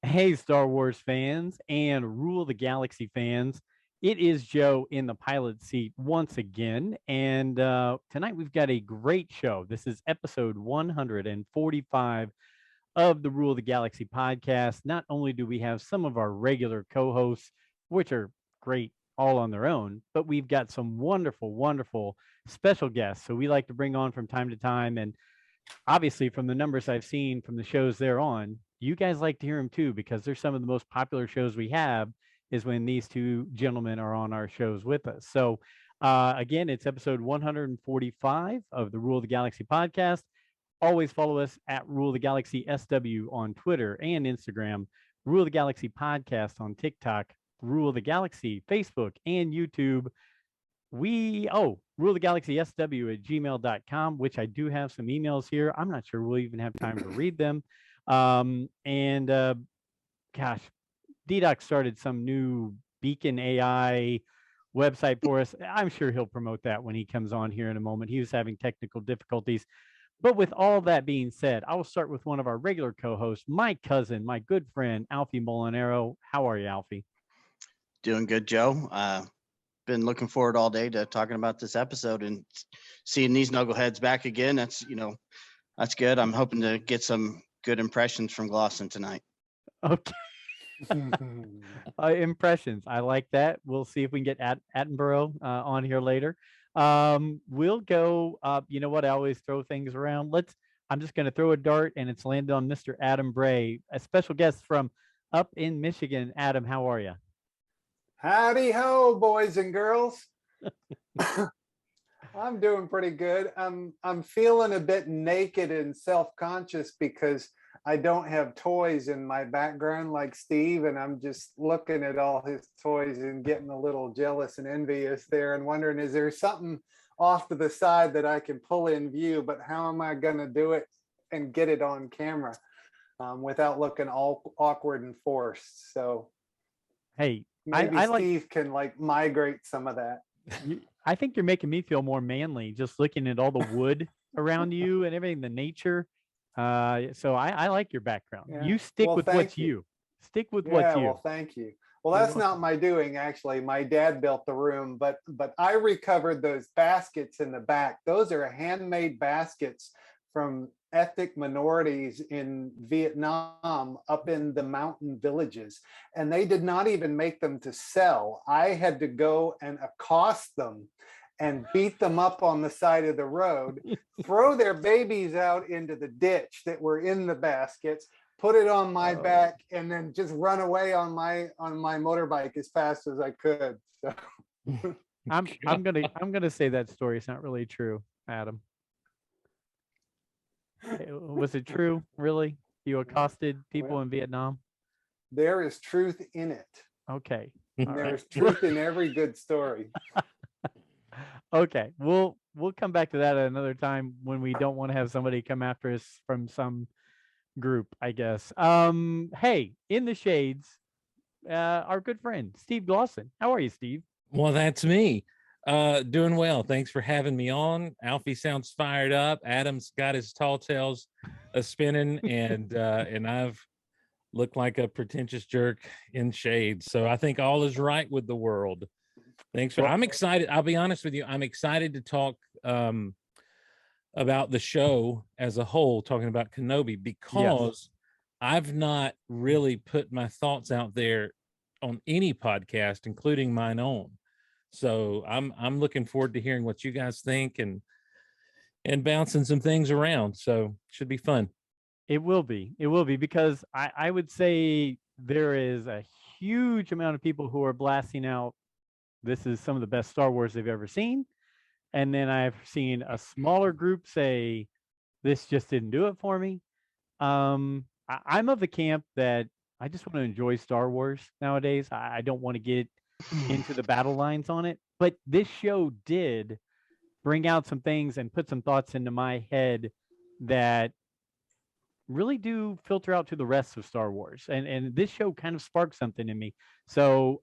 Hey, Star Wars fans and Rule the Galaxy fans. It is Joe in the pilot seat once again. And tonight we've got a great show. This is episode 145 of the Rule the Galaxy podcast. Not only do we have some of our regular co hosts, which are great all on their own, but we've got some wonderful, wonderful special guests. So we like to bring on from time to time. And obviously from the numbers I've seen from the shows they're on, you guys like to hear them too, because they're some of the most popular shows we have is when these two gentlemen are on our shows with us. So again, it's episode 145 of the Rule of the Galaxy podcast. Always follow us at Rule of the Galaxy SW on Twitter and Instagram, Rule of the Galaxy podcast on TikTok, Rule of the Galaxy Facebook and YouTube. Rule the Galaxy SW at gmail.com, which I do have some emails here. I'm not sure we'll even have time to read them. And gosh, DDoc started some new Beacon AI website for us. I'm sure he'll promote that when he comes on here in a moment. He was having technical difficulties. But with all that being said, I will start with one of our regular co-hosts, my cousin, my good friend, Alfie Molinaro. How are you, Alfie? Doing good, Joe. Been looking forward all day to talking about this episode and seeing these knuckleheads back again. That's good. I'm hoping to get some good impressions from Glosson tonight. Okay. Impressions. I like that. We'll see if we can get Attenborough on here later. We'll go. You know what? I always throw things around. I'm just going to throw a dart, and it's landed on Mr. Adam Bray, a special guest from up in Michigan. Adam, how are you? Howdy ho, boys and girls. I'm doing pretty good. I'm feeling a bit naked and self-conscious because I don't have toys in my background like Steve, and I'm just looking at all his toys and getting a little jealous and envious there and wondering, is there something off to the side that I can pull in view, but how am I going to do it and get it on camera without looking all awkward and forced? So hey, maybe Steve can like migrate some of that. I think you're making me feel more manly just looking at all the wood around you and everything, the nature. So I like your background. Yeah. You stick with what's you. Stick with what's you. Well, thank you. Well, that's not my doing, actually. My dad built the room, but I recovered those baskets in the back. Those are handmade baskets from ethnic minorities in Vietnam up in the mountain villages. And they did not even make them to sell. I had to go and accost them and beat them up on the side of the road, throw their babies out into the ditch that were in the baskets, put it on my back, and then just run away on my motorbike as fast as I could. So. I'm gonna say that story is not really true, Adam. Was it true, really? You accosted people in Vietnam? There is truth in it. Okay. There's truth in every good story. Okay, we'll come back to that at another time when we don't want to have somebody come after us from some group, I guess. Hey, in the shades, our good friend Steve Glosson. How are you, Steve? Well, that's me. Doing well. Thanks for having me on. Alfie sounds fired up. Adam's got his tall tales spinning, and I've looked like a pretentious jerk in shades. So I think all is right with the world. Thanks for. I'm excited. I'll be honest with you. I'm excited to talk about the show as a whole, talking about Kenobi, because I've not really put my thoughts out there on any podcast, including mine own. So I'm looking forward to hearing what you guys think and bouncing some things around. So should be fun. It will be because I would say there is a huge amount of people who are blasting out, this is some of the best Star Wars they've ever seen. And then I've seen a smaller group say, this just didn't do it for me. I'm of the camp that I just want to enjoy Star Wars nowadays. I don't want to get into the battle lines on it. But this show did bring out some things and put some thoughts into my head that really do filter out to the rest of Star Wars. And this show kind of sparked something in me. So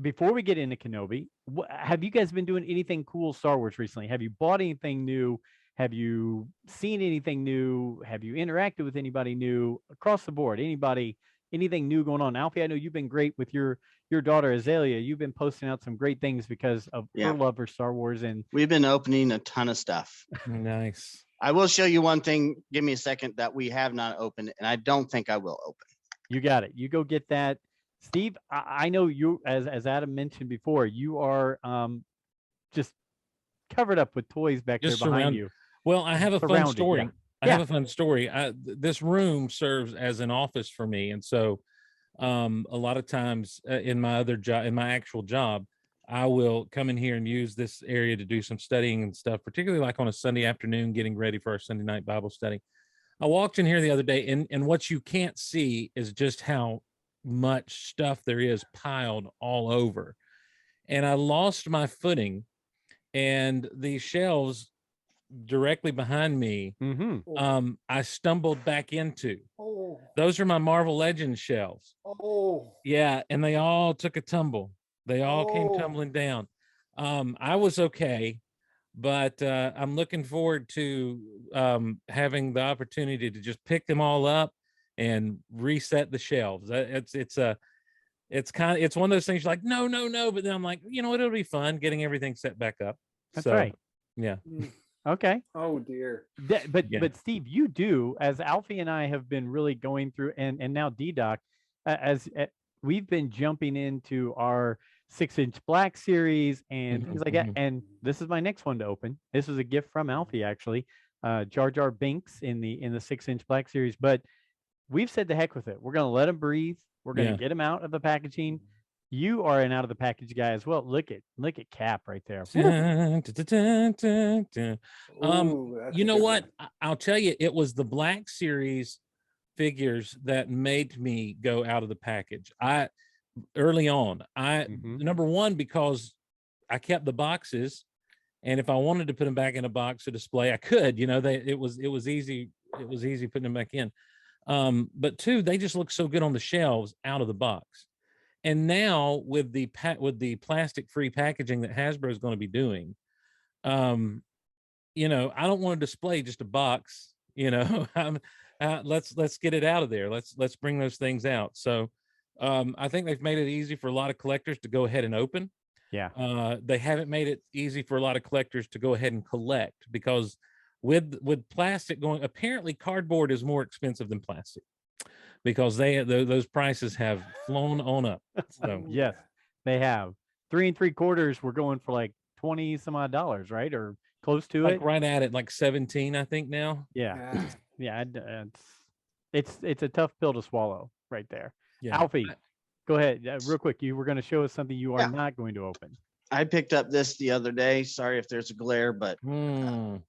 before we get into Kenobi, have you guys been doing anything cool Star Wars recently? Have you bought anything new? Have you seen anything new? Have you interacted with anybody new across the board? Anybody anything new going on. Alfie, I know you've been great with your daughter Azalea. You've been posting out some great things because of her love for Star Wars, and we've been opening a ton of stuff. Nice. I will show you one thing. Give me a second that we have not opened, and I don't think I will open. You got it. You go get that. Steve, I know you, as Adam mentioned before, you are just covered up with toys back there behind you. Well, I have a fun story. Yeah. I have a fun story. This room serves as an office for me, and so a lot of times in my other job, in my actual job, I will come in here and use this area to do some studying and stuff, particularly like on a Sunday afternoon, getting ready for our Sunday night Bible study. I walked in here the other day, and what you can't see is just how much stuff there is piled all over. And I lost my footing, and the shelves directly behind me, I stumbled back into. Those are my Marvel Legends shelves. Yeah, and they all took a tumble. They all came tumbling down. I was okay, but I'm looking forward to having the opportunity to just pick them all up and reset the shelves. It's one of those things you're like, no, but then I'm like, you know what, it'll be fun getting everything set back up. That's right. Yeah. Okay. Oh dear. But Steve, you do, as Alfie and I have been really going through, and now DDoc, as we've been jumping into our 6-inch black series and things like that. And this is my next one to open. This was a gift from Alfie, actually, Jar Jar Binks in the 6-inch black series. But we've said the heck with it. We're gonna let him breathe. We're gonna get him out of the packaging. You are an out of the package guy as well. Look at Cap right there. You know what? I'll tell you, it was the Black Series figures that made me go out of the package. Early on, number one, because I kept the boxes, and if I wanted to put them back in a box to display, I could. You know, it was easy. It was easy putting them back in. But two, they just look so good on the shelves out of the box. And now with the plastic-free packaging that Hasbro is going to be doing, you know, I don't want to display just a box. You know, let's get it out of there. Let's bring those things out. So I think they've made it easy for a lot of collectors to go ahead and open. Yeah. They haven't made it easy for a lot of collectors to go ahead and collect, because with plastic going, apparently cardboard is more expensive than plastic, because those prices have flown on up. So yes, they have. 3 3/4 we're going for like $20 some odd, right? Or close to like it. Right at it, like 17, I think now. Yeah. Yeah. It's a tough pill to swallow right there. Yeah. Alfie, go ahead. Real quick. You were going to show us something you are not going to open. I picked up this the other day. Sorry if there's a glare, but the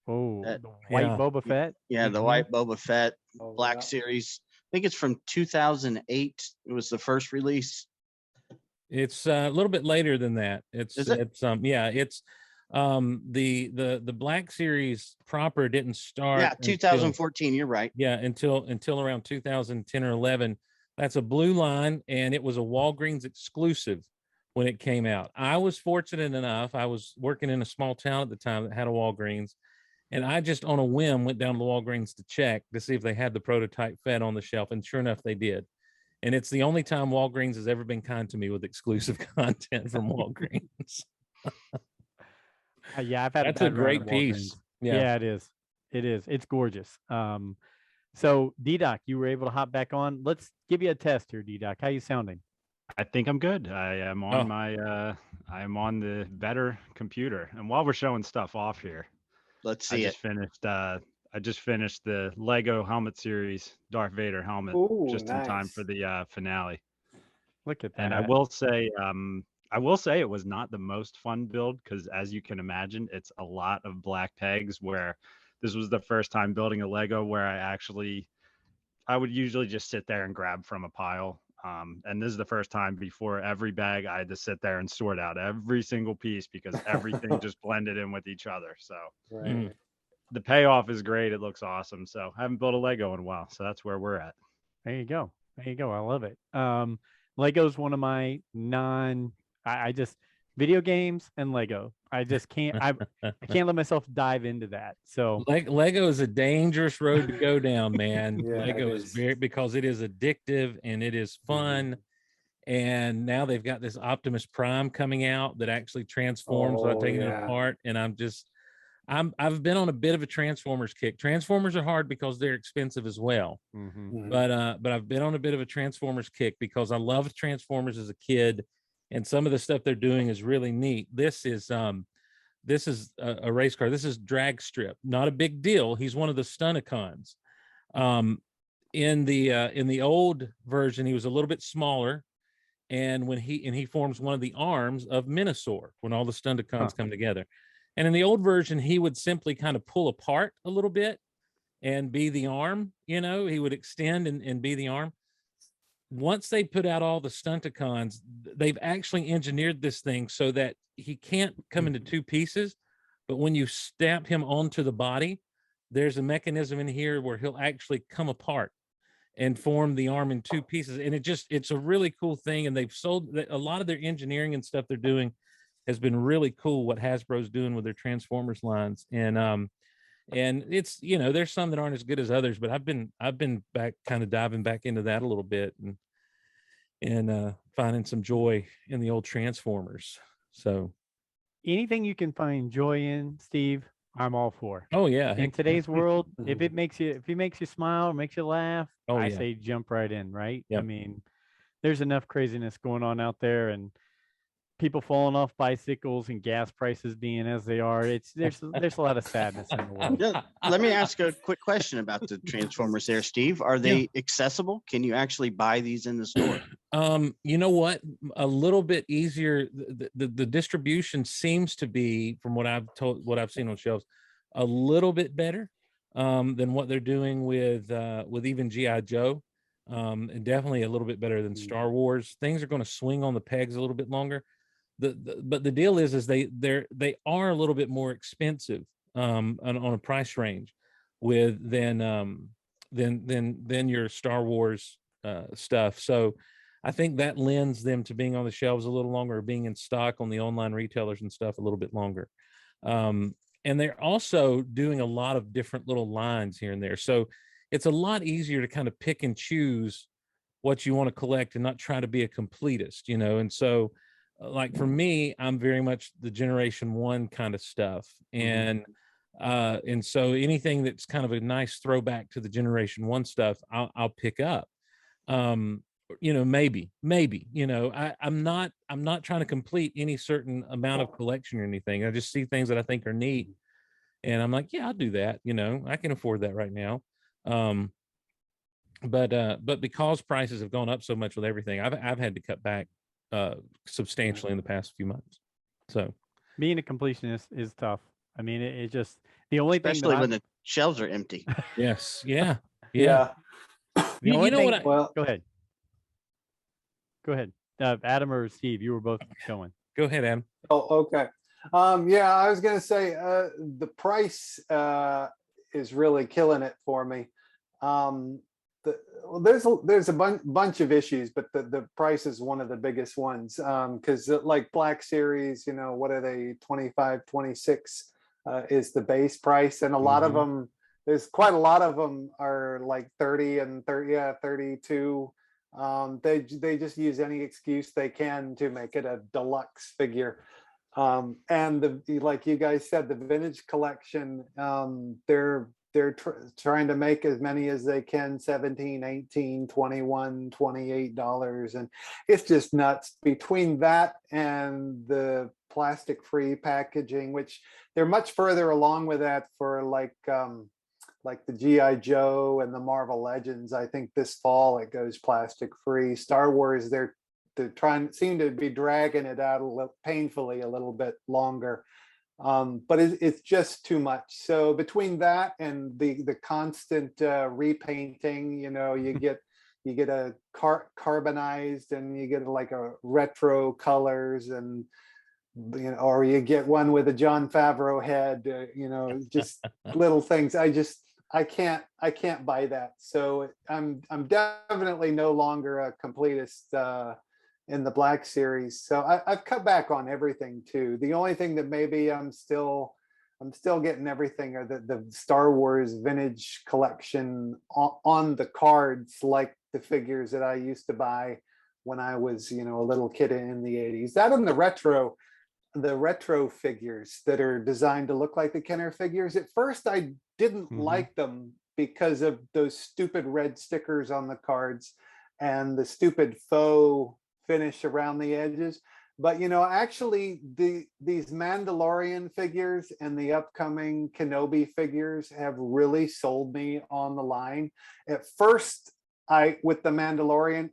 white Boba Fett. Yeah, the white Boba Fett Black Series. I think it's from 2008. It was the first release. It's a little bit later than that. It's the Black Series proper didn't start. Yeah, 2014. You're right. Yeah, until around 2010 or 11. That's a blue line, and it was a Walgreens exclusive when it came out. I was fortunate enough. I was working in a small town at the time that had a Walgreens. And I just on a whim went down to Walgreens to check to see if they had the prototype Fett on the shelf. And sure enough, they did. And it's the only time Walgreens has ever been kind to me with exclusive content from Walgreens. Yeah, I've had that's a great piece. Yeah, it is. It is. It's gorgeous. So DDoc, you were able to hop back on. Let's give you a test here, DDoc. How you sounding? I think I'm good. I am on I'm on the better computer. And while we're showing stuff off here, let's see I just finished the Lego helmet series Darth Vader helmet in time for the finale. Look at that. And I will say it was not the most fun build, because as you can imagine, it's a lot of black pegs, where this was the first time building a Lego where I would usually just sit there and grab from a pile. And this is the first time before every bag I had to sit there and sort out every single piece, because everything just blended in with each other. So the payoff is great. It looks awesome. So I haven't built a Lego in a while. So that's where we're at. There you go. I love it. Lego's one of my Video games and Lego. I just can't. I can't let myself dive into that. So Lego is a dangerous road to go down, man. Yeah, Lego it is is. very, because it is addictive and it is fun. And now they've got this Optimus Prime coming out that actually transforms without taking it apart. And I've been on a bit of a Transformers kick. Transformers are hard because they're expensive as well. But I've been on a bit of a Transformers kick because I loved Transformers as a kid, and some of the stuff they're doing is really neat. This is a race car. This is Drag Strip. Not a big deal. He's one of the Stunticons. In the old version, he was a little bit smaller, and when he forms one of the arms of Minosaur when all the Stunticons come together. And in the old version, he would simply kind of pull apart a little bit and be the arm. He would extend and be the arm. Once they put out all the Stunticons, they've actually engineered this thing so that he can't come into two pieces, but when you stamp him onto the body, there's a mechanism in here where he'll actually come apart and form the arm in two pieces. And it's a really cool thing. And they've sold a lot of their engineering and stuff they're doing has been really cool, what Hasbro's doing with their Transformers lines. And it's, there's some that aren't as good as others, but I've been back kind of diving back into that a little bit and finding some joy in the old Transformers. So anything you can find joy in, Steve, I'm all for. Oh yeah. In today's world, if he makes you smile or makes you laugh, I yeah. say jump right in, right? Yep. I mean, there's enough craziness going on out there, and people falling off bicycles and gas prices being as they are. There's a lot of sadness in the world. Yeah, let me ask a quick question about the Transformers there, Steve. Are they accessible? Can you actually buy these in the store? You know what? A little bit easier. The distribution seems to be, from what I've seen on shelves, a little bit better than what they're doing with even G.I. Joe. And definitely a little bit better than Star Wars. Things are going to swing on the pegs a little bit longer. But the deal is they are a little bit more expensive on a price range than your Star Wars stuff. So I think that lends them to being on the shelves a little longer, or being in stock on the online retailers and stuff a little bit longer. And they're also doing a lot of different little lines here and there. So it's a lot easier to kind of pick and choose what you want to collect and not try to be a completist, and so like for me, I'm very much the Generation 1 kind of stuff. And so anything that's kind of a nice throwback to the Generation 1 stuff, I'll pick up. Maybe, I'm not trying to complete any certain amount of collection or anything. I just see things that I think are neat, and I'm like, yeah, I'll do that. I can afford that right now. But because prices have gone up so much with everything, I've had to cut back substantially in the past few months. So being a completionist is tough. I mean, it just, the only thing, especially when the shelves are empty. Yes. Yeah. Yeah. The only thing, well, go ahead. Adam or Steve, you were both going. Go ahead, Adam. Oh, okay. Yeah, I was going to say the price is really killing it for me. There's a bunch of issues, but the price is one of the biggest ones, because like Black Series, what are they, 25, 26 is the base price, and a lot of them, there's quite a lot of them are like 30 and 32. They just use any excuse they can to make it a deluxe figure. And like you guys said, the vintage collection, they're trying to make as many as they can, 17, 18, 21, $28. And it's just nuts. Between that and the plastic free packaging, which they're much further along with that for like the G.I. Joe and the Marvel Legends. I think this fall it goes plastic free. Star Wars, they're seem to be dragging it out painfully a little bit longer. But it's just too much. So between that and the constant repainting, you get a carbonized, and you get like a retro colors, and or you get one with a Jon Favreau head, just little things. I can't buy that. So I'm definitely no longer a completist in the Black Series. So I've cut back on everything too. The only thing that maybe I'm still getting everything are the Star Wars vintage collection on the cards, like the figures that I used to buy when I was, a little kid in the 80s. That and the retro figures that are designed to look like the Kenner figures. At first, I didn't like them because of those stupid red stickers on the cards and the stupid faux finish around the edges. But actually these Mandalorian figures and the upcoming Kenobi figures have really sold me on the line. At first, with the Mandalorian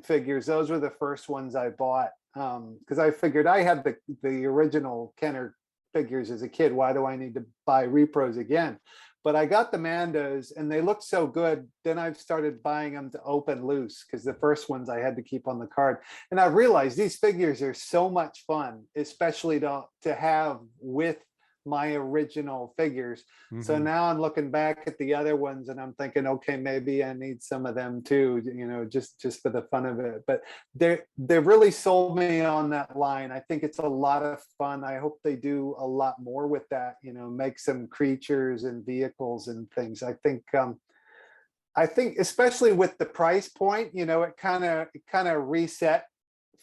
figures, those were the first ones I bought, because I figured I had the original Kenner figures as a kid. Why do I need to buy repros again? But I got the Mandos and they looked so good. Then I've started buying them to open loose, because the first ones I had to keep on the card. And I realized these figures are so much fun, especially to have with my original figures. So now I'm looking back at the other ones and I'm thinking, okay, maybe I need some of them too, just for the fun of it. But they really sold me on that line. I think it's a lot of fun. I hope they do a lot more with that, make some creatures and vehicles and things. I think especially with the price point, it kind of reset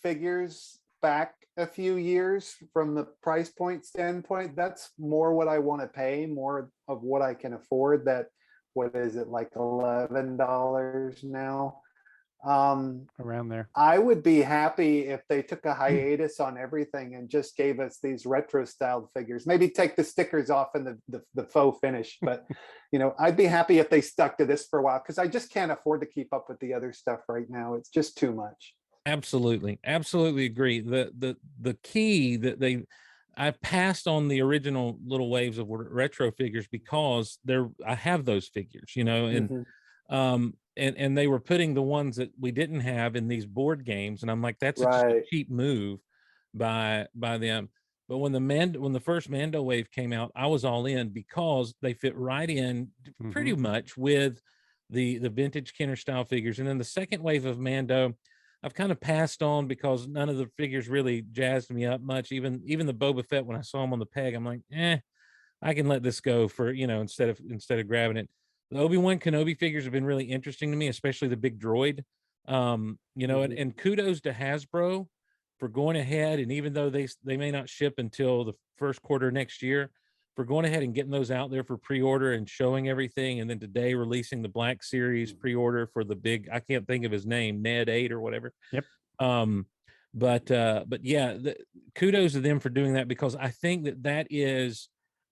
figures back a few years from the price point standpoint. That's more what I want to pay, more of what I can afford. That, what is it, like $11 now? Around there. I would be happy if they took a hiatus on everything and just gave us these retro styled figures. Maybe take the stickers off and the faux finish, but I'd be happy if they stuck to this for a while, because I just can't afford to keep up with the other stuff right now. It's just too much. Absolutely agree. The key that I passed on the original little waves of retro figures because I have those figures, and and they were putting the ones that we didn't have in these board games, and I'm like, that's just a cheap move by them. But when the first Mando wave came out, I was all in, because they fit right in pretty much with the vintage Kenner style figures. And then the second wave of Mando, I've kind of passed on because none of the figures really jazzed me up much. Even the Boba Fett, when I saw him on the peg, I'm like, I can let this go for, instead of grabbing it. The Obi-Wan Kenobi figures have been really interesting to me, especially the big droid. And kudos to Hasbro for going ahead, and even though they may not ship until the first quarter next year, for going ahead and getting those out there for pre-order and showing everything, and then today releasing the Black Series pre-order for the big, I can't think of his name, Ned 8 or whatever. Yep. But yeah, kudos to them for doing that, because I think that is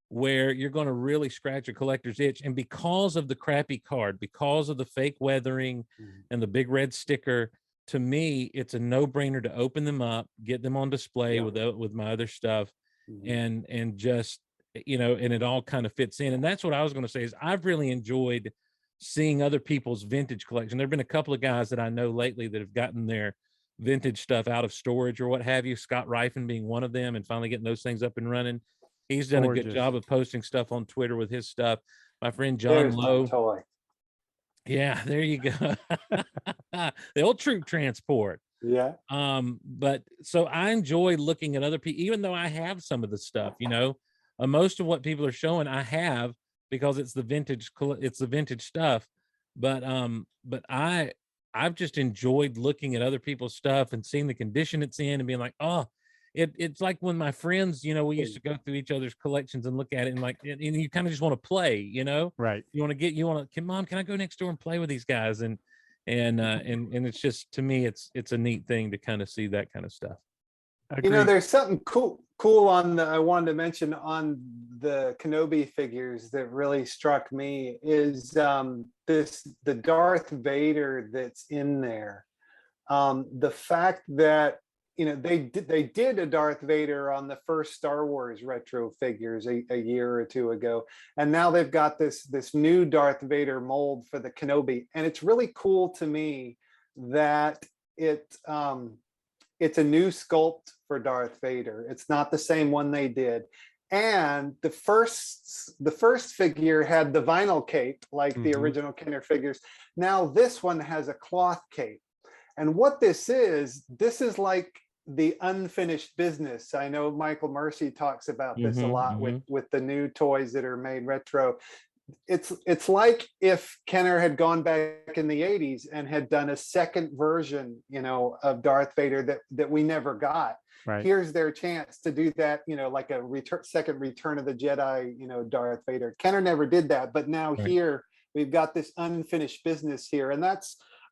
where you're going to really scratch a collector's itch. And because of the crappy card, because of the fake weathering and the big red sticker, to me, it's a no-brainer to open them up, get them on display with my other stuff, and just, and it all kind of fits in. And that's what I was going to say, is I've really enjoyed seeing other people's vintage collection. There've been a couple of guys that I know lately that have gotten their vintage stuff out of storage or what have you, Scott Rifen being one of them, and finally getting those things up and running. He's done a good job of posting stuff on Twitter with his stuff. My friend John Lowe. Yeah, there you go. The old troop transport. Yeah. But so I enjoy looking at other people, even though I have some of the stuff, most of what people are showing I have, because it's the vintage stuff. But I've just enjoyed looking at other people's stuff and seeing the condition it's in and being like, oh, it's like when my friends, we used to go through each other's collections and look at it, and and you kind of just want to play, right. Mom, can I go next door and play with these guys? And it's just, to me, it's a neat thing to kind of see that kind of stuff. Agreed. There's something cool on I wanted to mention on the Kenobi figures that really struck me is the Darth Vader that's in there. The fact that they did a Darth Vader on the first Star Wars retro figures a year or two ago, and now they've got this new Darth Vader mold for the Kenobi, and it's really cool to me that it's a new sculpt for Darth Vader. It's not the same one they did. And the first figure had the vinyl cape like the original Kenner figures. Now this one has a cloth cape. And what this is like the unfinished business. I know Michael Mercy talks about this a lot with the new toys that are made retro. It's like if Kenner had gone back in the 80s and had done a second version, of Darth Vader that we never got. Right. Here's their chance to do that, like a second Return of the Jedi, Darth Vader. Kenner never did that, but now here we've got this unfinished business here, and I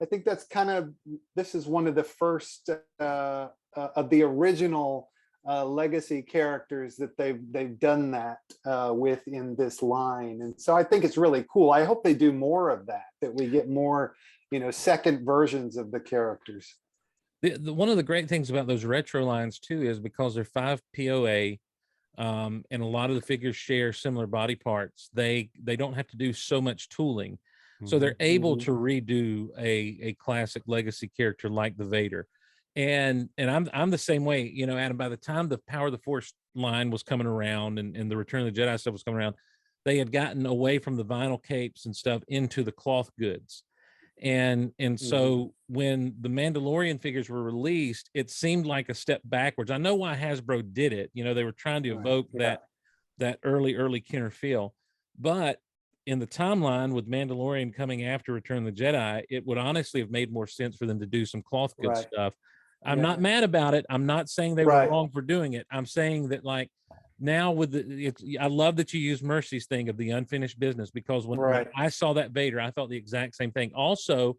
think that's this is one of the first of the original legacy characters that they've done that with in this line. And so I think it's really cool. I hope they do more of that we get more, second versions of the characters. One of the great things about those retro lines too is because they're 5 POA, and a lot of the figures share similar body parts, they don't have to do so much tooling. So they're able to redo a classic legacy character like the Vader. And I'm the same way, Adam. By the time the Power of the Force line was coming around and the Return of the Jedi stuff was coming around, they had gotten away from the vinyl capes and stuff into the cloth goods. And so when the Mandalorian figures were released, it seemed like a step backwards. I know why Hasbro did it. They were trying to evoke that early Kenner feel. But in the timeline with Mandalorian coming after Return of the Jedi, it would honestly have made more sense for them to do some cloth good stuff. I'm not mad about it. I'm not saying they were wrong for doing it. I'm saying that, like, now with I love that you use Mercy's thing of the unfinished business, because when I saw that Vader, I thought the exact same thing. Also,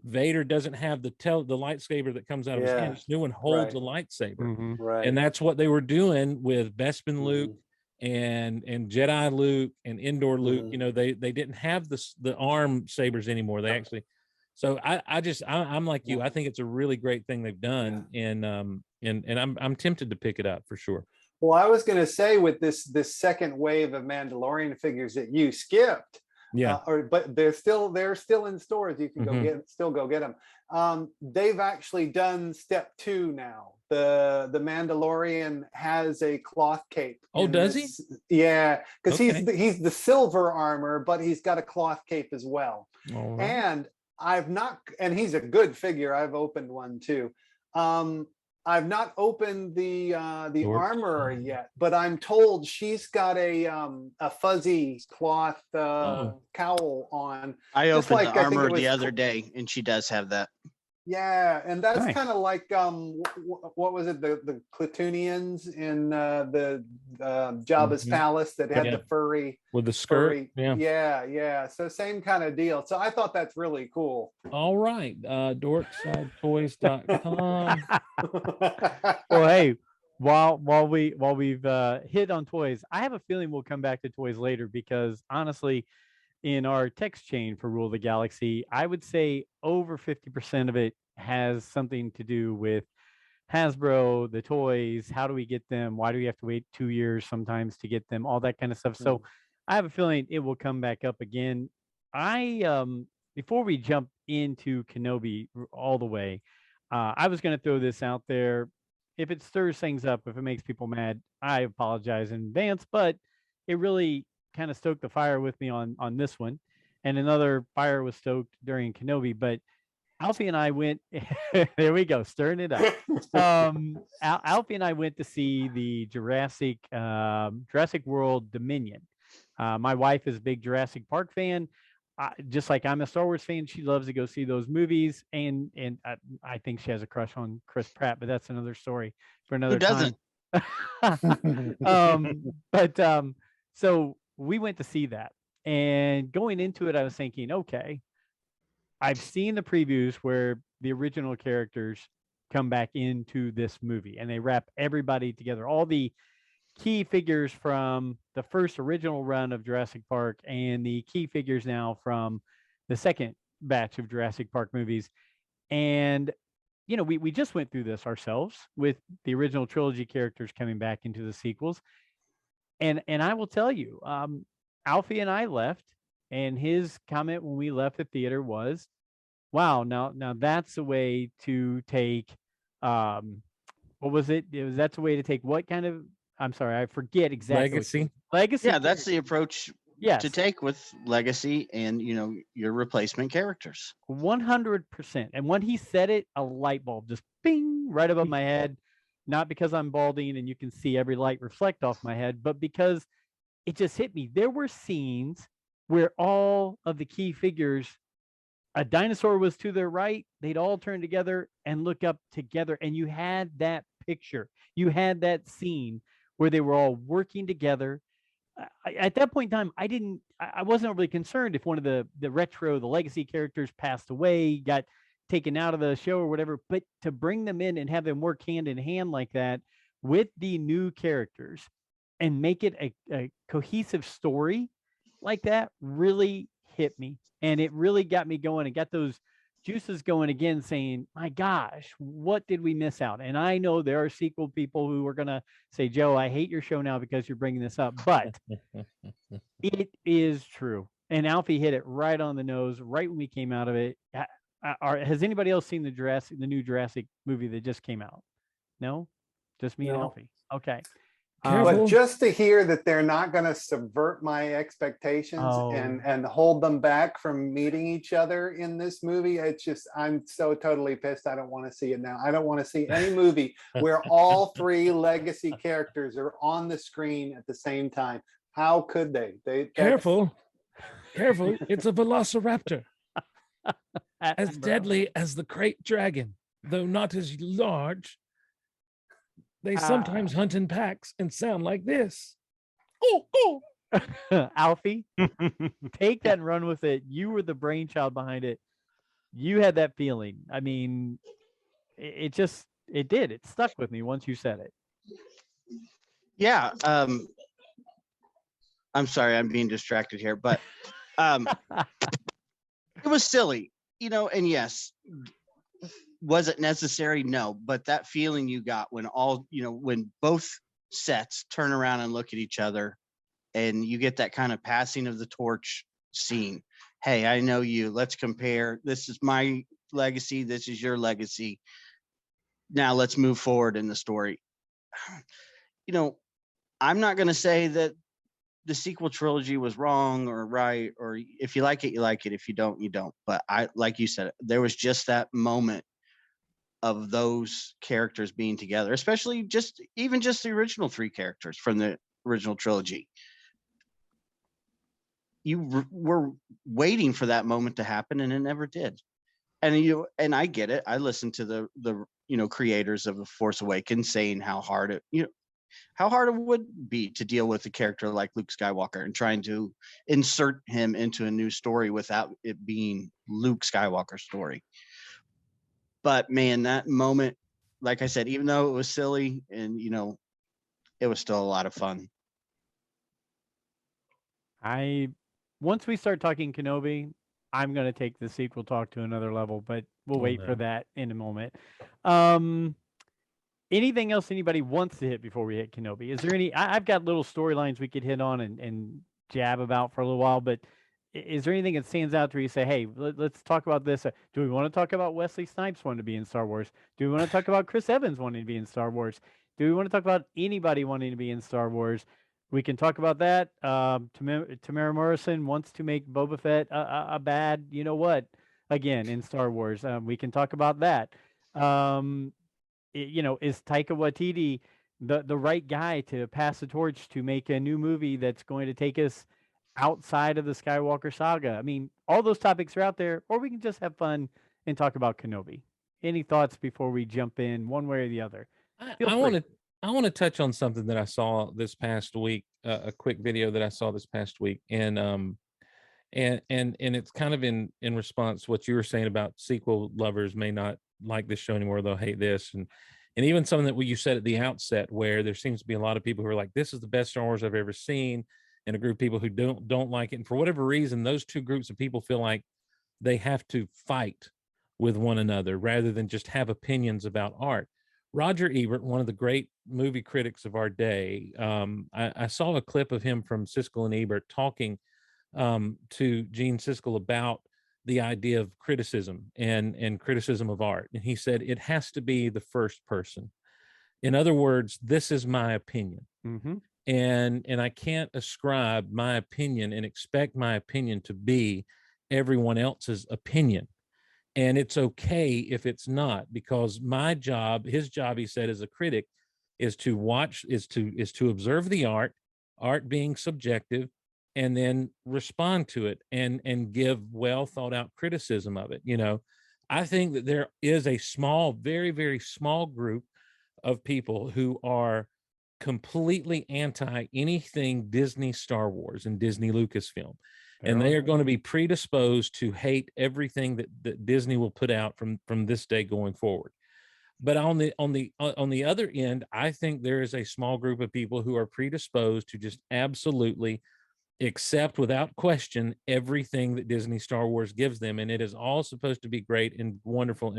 Vader doesn't have the lightsaber that comes out of his hand. This new one holds a lightsaber, and that's what they were doing with Bespin Luke and Jedi Luke and Endor Luke. They didn't have the arm sabers anymore. They actually. So I'm like you. I think it's a really great thing they've done, and I'm tempted to pick it up for sure. Well, I was going to say, with this second wave of Mandalorian figures that you skipped, but they're still in stores. You can go get them. They've actually done step 2 now. The Mandalorian has a cloth cape. Oh, does he? Yeah, because he's the silver armor, but he's got a cloth cape as well. All right. And and he's a good figure. I've opened one too. I've not opened the armorer yet, but I'm told she's got a fuzzy cloth cowl on. I opened the armor the other day, and she does have that. Yeah, and that's kind of like what was it? The Clatoonians in the Jabba's palace that had the furry with the skirt. Yeah. So same kind of deal. So I thought that's really cool. All right, dorksidetoys.com. Well, hey, while we've hit on toys, I have a feeling we'll come back to toys later, because honestly, in our text chain for Rule of the Galaxy, I would say over 50% of it has something to do with Hasbro, the toys. How do we get them? Why do we have to wait 2 years sometimes to get them? All that kind of stuff. So I have a feeling it will come back up again. Before we jump into Kenobi all the way, I was going to throw this out there. If it stirs things up, if it makes people mad, I apologize in advance, but it really kind of stoked the fire with me on this one, and another fire was stoked during Kenobi. But Alfie and I went there we go, stirring it up. Alfie and I went to see the Jurassic World Dominion. My wife is a big Jurassic Park fan, just like I'm a Star Wars fan. She loves to go see those movies, and I think she has a crush on Chris Pratt, but that's another story for another time. So we went to see that, and going into it, I was thinking, okay, I've seen the previews where the original characters come back into this movie and they wrap everybody together, all the key figures from the first original run of Jurassic Park and the key figures now from the second batch of Jurassic Park movies. And we just went through this ourselves with the original trilogy characters coming back into the sequels. And I will tell you, Alfie and I left, and his comment when we left the theater was, wow, now that's a way to take, what was it? That's a way to take what kind of, I'm sorry, I forget exactly. Legacy. Yeah, that's the approach Yes. to take with legacy and your replacement characters. 100%. And when he said it, a light bulb just bing right above my head. Not because I'm balding and you can see every light reflect off my head, but because it just hit me. There were scenes where all of the key figures, a dinosaur was to their right, they'd all turn together and look up together. And you had that picture. You had that scene where they were all working together. At that point in time, I wasn't overly concerned if one of the legacy characters passed away, got taken out of the show or whatever, but to bring them in and have them work hand in hand like that with the new characters and make it a cohesive story like that really hit me. And it really got me going and got those juices going again, saying, my gosh, what did we miss out? And I know there are sequel people who are going to say, Joe, I hate your show now because you're bringing this up, but it is true. And Alfie hit it right on the nose right when we came out of it. Has anybody else seen the new Jurassic movie that just came out? No? Just me and No. Alfie. Okay. But just to hear that they're not going to subvert my expectations and hold them back from meeting each other in this movie, it's just, I'm so totally pissed. I don't want to see it now. I don't want to see any movie where all three legacy characters are on the screen at the same time. How could they? Careful. It's a velociraptor. As deadly as the crate dragon, though not as large. They sometimes hunt in packs and sound like this. Alfie, take that and run with it. You were the brainchild behind it. You had that feeling. I mean, it did. It stuck with me once you said it. Yeah. I'm sorry, I'm being distracted here, but it was silly, and yes, was it necessary? No, but that feeling you got when when both sets turn around and look at each other and you get that kind of passing of the torch scene. Hey, I know you. Let's compare. This is my legacy. This is your legacy. Now let's move forward in the story. I'm not going to say that the sequel trilogy was wrong or right, or if you like it, you like it. If you don't, you don't. But like you said, there was just that moment of those characters being together, especially even just the original three characters from the original trilogy. You were waiting for that moment to happen, and it never did. And I get it. I listened to the creators of The Force Awakens saying how hard it would be to deal with a character like Luke Skywalker and trying to insert him into a new story without it being Luke Skywalker's story. But man, that moment, like I said, even though it was silly and, it was still a lot of fun. Once we start talking Kenobi, I'm going to take the sequel talk to another level, but we'll wait for that in a moment. Anything else anybody wants to hit before we hit Kenobi? Is there any? I've got little storylines we could hit on and jab about for a little while, but is there anything that stands out to where you say, hey, let's talk about this? Do we want to talk about Wesley Snipes wanting to be in Star Wars? Do we want to talk about Chris Evans wanting to be in Star Wars? Do we want to talk about anybody wanting to be in Star Wars? We can talk about that. Tamara Morrison wants to make Boba Fett a bad, again, in Star Wars. We can talk about that. Is Taika Waititi the right guy to pass the torch to make a new movie that's going to take us outside of the Skywalker saga? I mean, all those topics are out there, or we can just have fun and talk about Kenobi. Any thoughts before we jump in one way or the other? I want to touch on something that I saw this past week, a quick video that I saw this past week. And it's kind of in response to what you were saying about sequel lovers may not like this show anymore, they'll hate this. And even something that you said at the outset, where there seems to be a lot of people who are like, this is the best Star Wars I've ever seen, and a group of people who don't like it. And for whatever reason, those two groups of people feel like they have to fight with one another rather than just have opinions about art. Roger Ebert, one of the great movie critics of our day, I saw a clip of him from Siskel and Ebert talking to Gene Siskel about the idea of criticism and criticism of art. And he said, it has to be the first person. In other words, this is my opinion. Mm-hmm. and I can't ascribe my opinion and expect my opinion to be everyone else's opinion. And it's okay if it's not, because my job, his job, he said, as a critic, is to watch, is to observe the art being subjective, and then respond to it and give well thought out criticism of it. You know, I think that there is a small, very, very small group of people who are completely anti anything Disney Star Wars and Disney Lucasfilm. And they are going to be predisposed to hate everything that Disney will put out from this day going forward. But on the other end, I think there is a small group of people who are predisposed to just absolutely accept without question everything that Disney Star Wars gives them, and it is all supposed to be great and wonderful.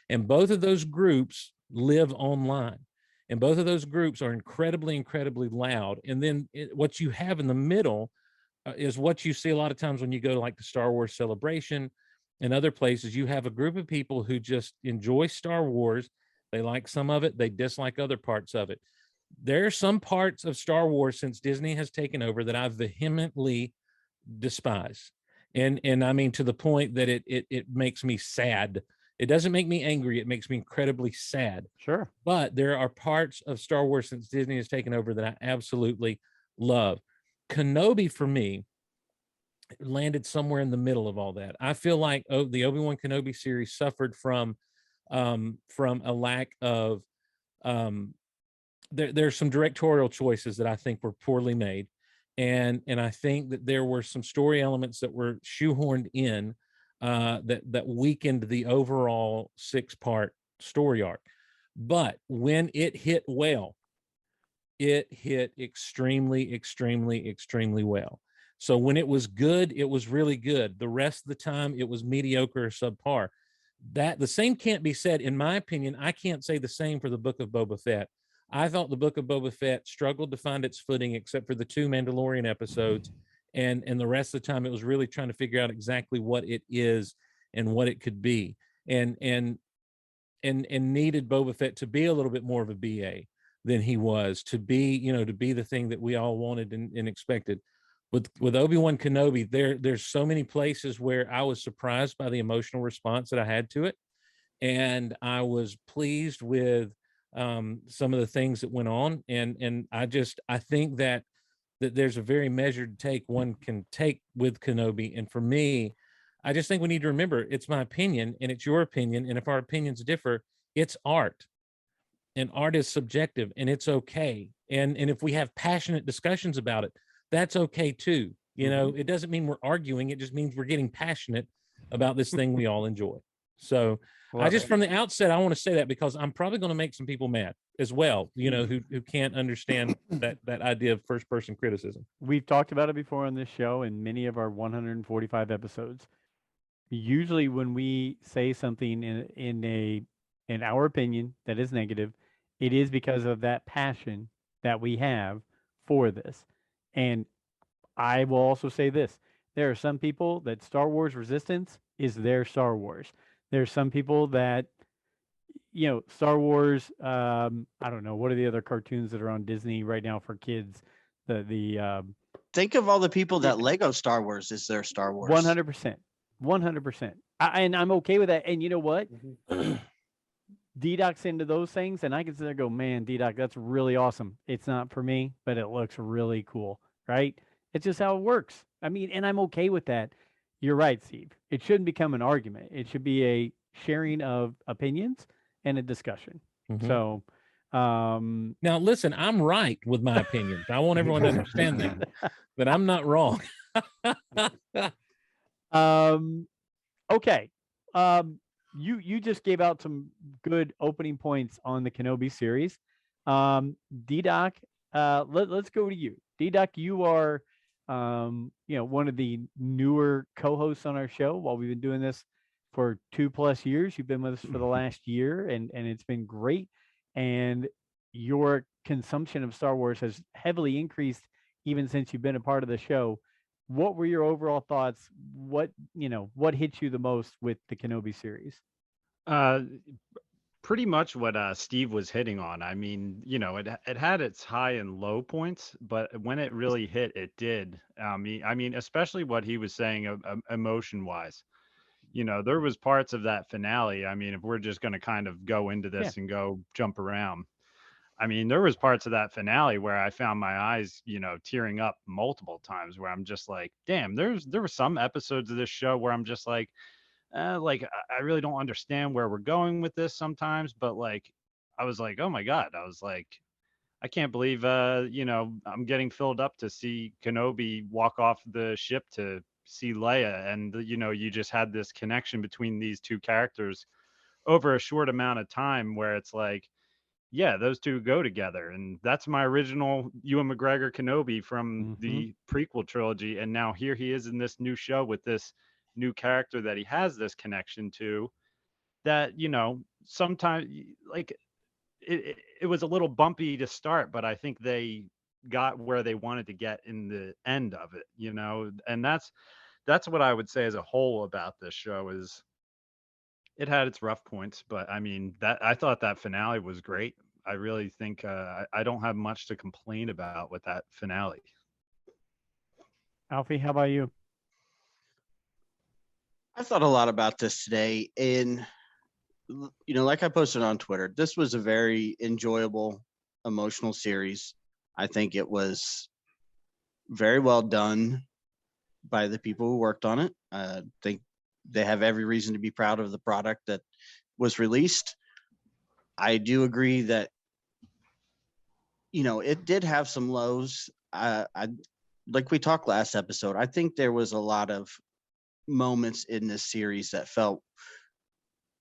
And both of those groups live online, and both of those groups are incredibly loud. And then what you have in the middle is what you see a lot of times when you go to like the Star Wars Celebration and other places. You have a group of people who just enjoy Star Wars. They like some of it, they dislike other parts of it. There are some parts of Star Wars since Disney has taken over that I vehemently despise. And I mean, to the point that it makes me sad. It doesn't make me angry, it makes me incredibly sad. Sure. But there are parts of Star Wars since Disney has taken over that I absolutely love. Kenobi, for me, landed somewhere in the middle of all that. I feel like the Obi-Wan Kenobi series suffered from a lack of there's some directorial choices that I think were poorly made, and I think that there were some story elements that were shoehorned in that weakened the overall 6-part story arc. But when it hit well, it hit extremely well. So when it was good, it was really good. The rest of the time, it was mediocre or subpar. That the same can't be said, in my opinion. I can't say the same for the Book of Boba Fett. I thought the Book of Boba Fett struggled to find its footing, except for the 2 Mandalorian episodes, and the rest of the time, it was really trying to figure out exactly what it is and what it could be, and needed Boba Fett to be a little bit more of a BA than he was, to be, to be the thing that we all wanted and expected. With Obi-Wan Kenobi, there's so many places where I was surprised by the emotional response that I had to it, and I was pleased with some of the things that went on, and I think that there's a very measured take one can take with Kenobi. And for me, I just think we need to remember, it's my opinion and it's your opinion, and if our opinions differ, it's art, and art is subjective, and it's okay. And if we have passionate discussions about it, that's okay too. It doesn't mean we're arguing, it just means we're getting passionate about this thing we all enjoy. So from the outset, I want to say that, because I'm probably going to make some people mad as well, who can't understand that idea of first person criticism. We've talked about it before on this show in many of our 145 episodes. Usually when we say something in our opinion that is negative, it is because of that passion that we have for this. And I will also say this: there are some people that Star Wars Resistance is their Star Wars. There's some people that, Star Wars, I don't know, what are the other cartoons that are on Disney right now for kids? Think of all the people that Lego Star Wars is their Star Wars. 100%. 100%. And I'm okay with that. And you know what? DDoc's into those things, and I can sit there and go, man, DDoc, that's really awesome. It's not for me, but it looks really cool, right? It's just how it works. I mean, and I'm okay with that. You're right, Steve. It shouldn't become an argument. It should be a sharing of opinions and a discussion. Mm-hmm. So now listen, I'm right with my opinions. I want everyone to understand that I'm not wrong. Okay. You just gave out some good opening points on the Kenobi series. DDoc, let's go to you. DDoc, you are one of the newer co-hosts on our show. While we've been doing this for 2+ years, you've been with us for the last year, and it's been great. And your consumption of Star Wars has heavily increased even since you've been a part of the show. What were your overall thoughts? What hit you the most with the Kenobi series? pretty much what Steve was hitting on. I mean, it had its high and low points, but when it really hit, it did. I mean, especially what he was saying emotion wise. There was parts of that finale. I mean, if we're just going to kind of go into Yeah. this and go jump around, I mean, there was parts of that finale where I found my eyes, tearing up multiple times. Where I'm just like, damn. There were some episodes of this show where I'm just like I really don't understand where we're going with this sometimes, but like I was like, oh my god, I was like, I can't believe I'm getting filled up to see Kenobi walk off the ship to see Leia, and you just had this connection between these two characters over a short amount of time where it's like, yeah, those two go together. And that's my original Ewan McGregor Kenobi from the prequel trilogy. And now here he is in this new show with this new character that he has this connection to that, sometimes like it was a little bumpy to start, but I think they got where they wanted to get in the end of it, and that's what I would say as a whole about this show is it had its rough points, but I mean that I thought that finale was great. I really think I don't have much to complain about with that finale. Alfie, how about you? I thought a lot about this today, and like I posted on Twitter, this was a very enjoyable, emotional series. I think it was very well done by the people who worked on it. I think they have every reason to be proud of the product that was released. I do agree that it did have some lows. I like we talked last episode. I think there was a lot of moments in this series that felt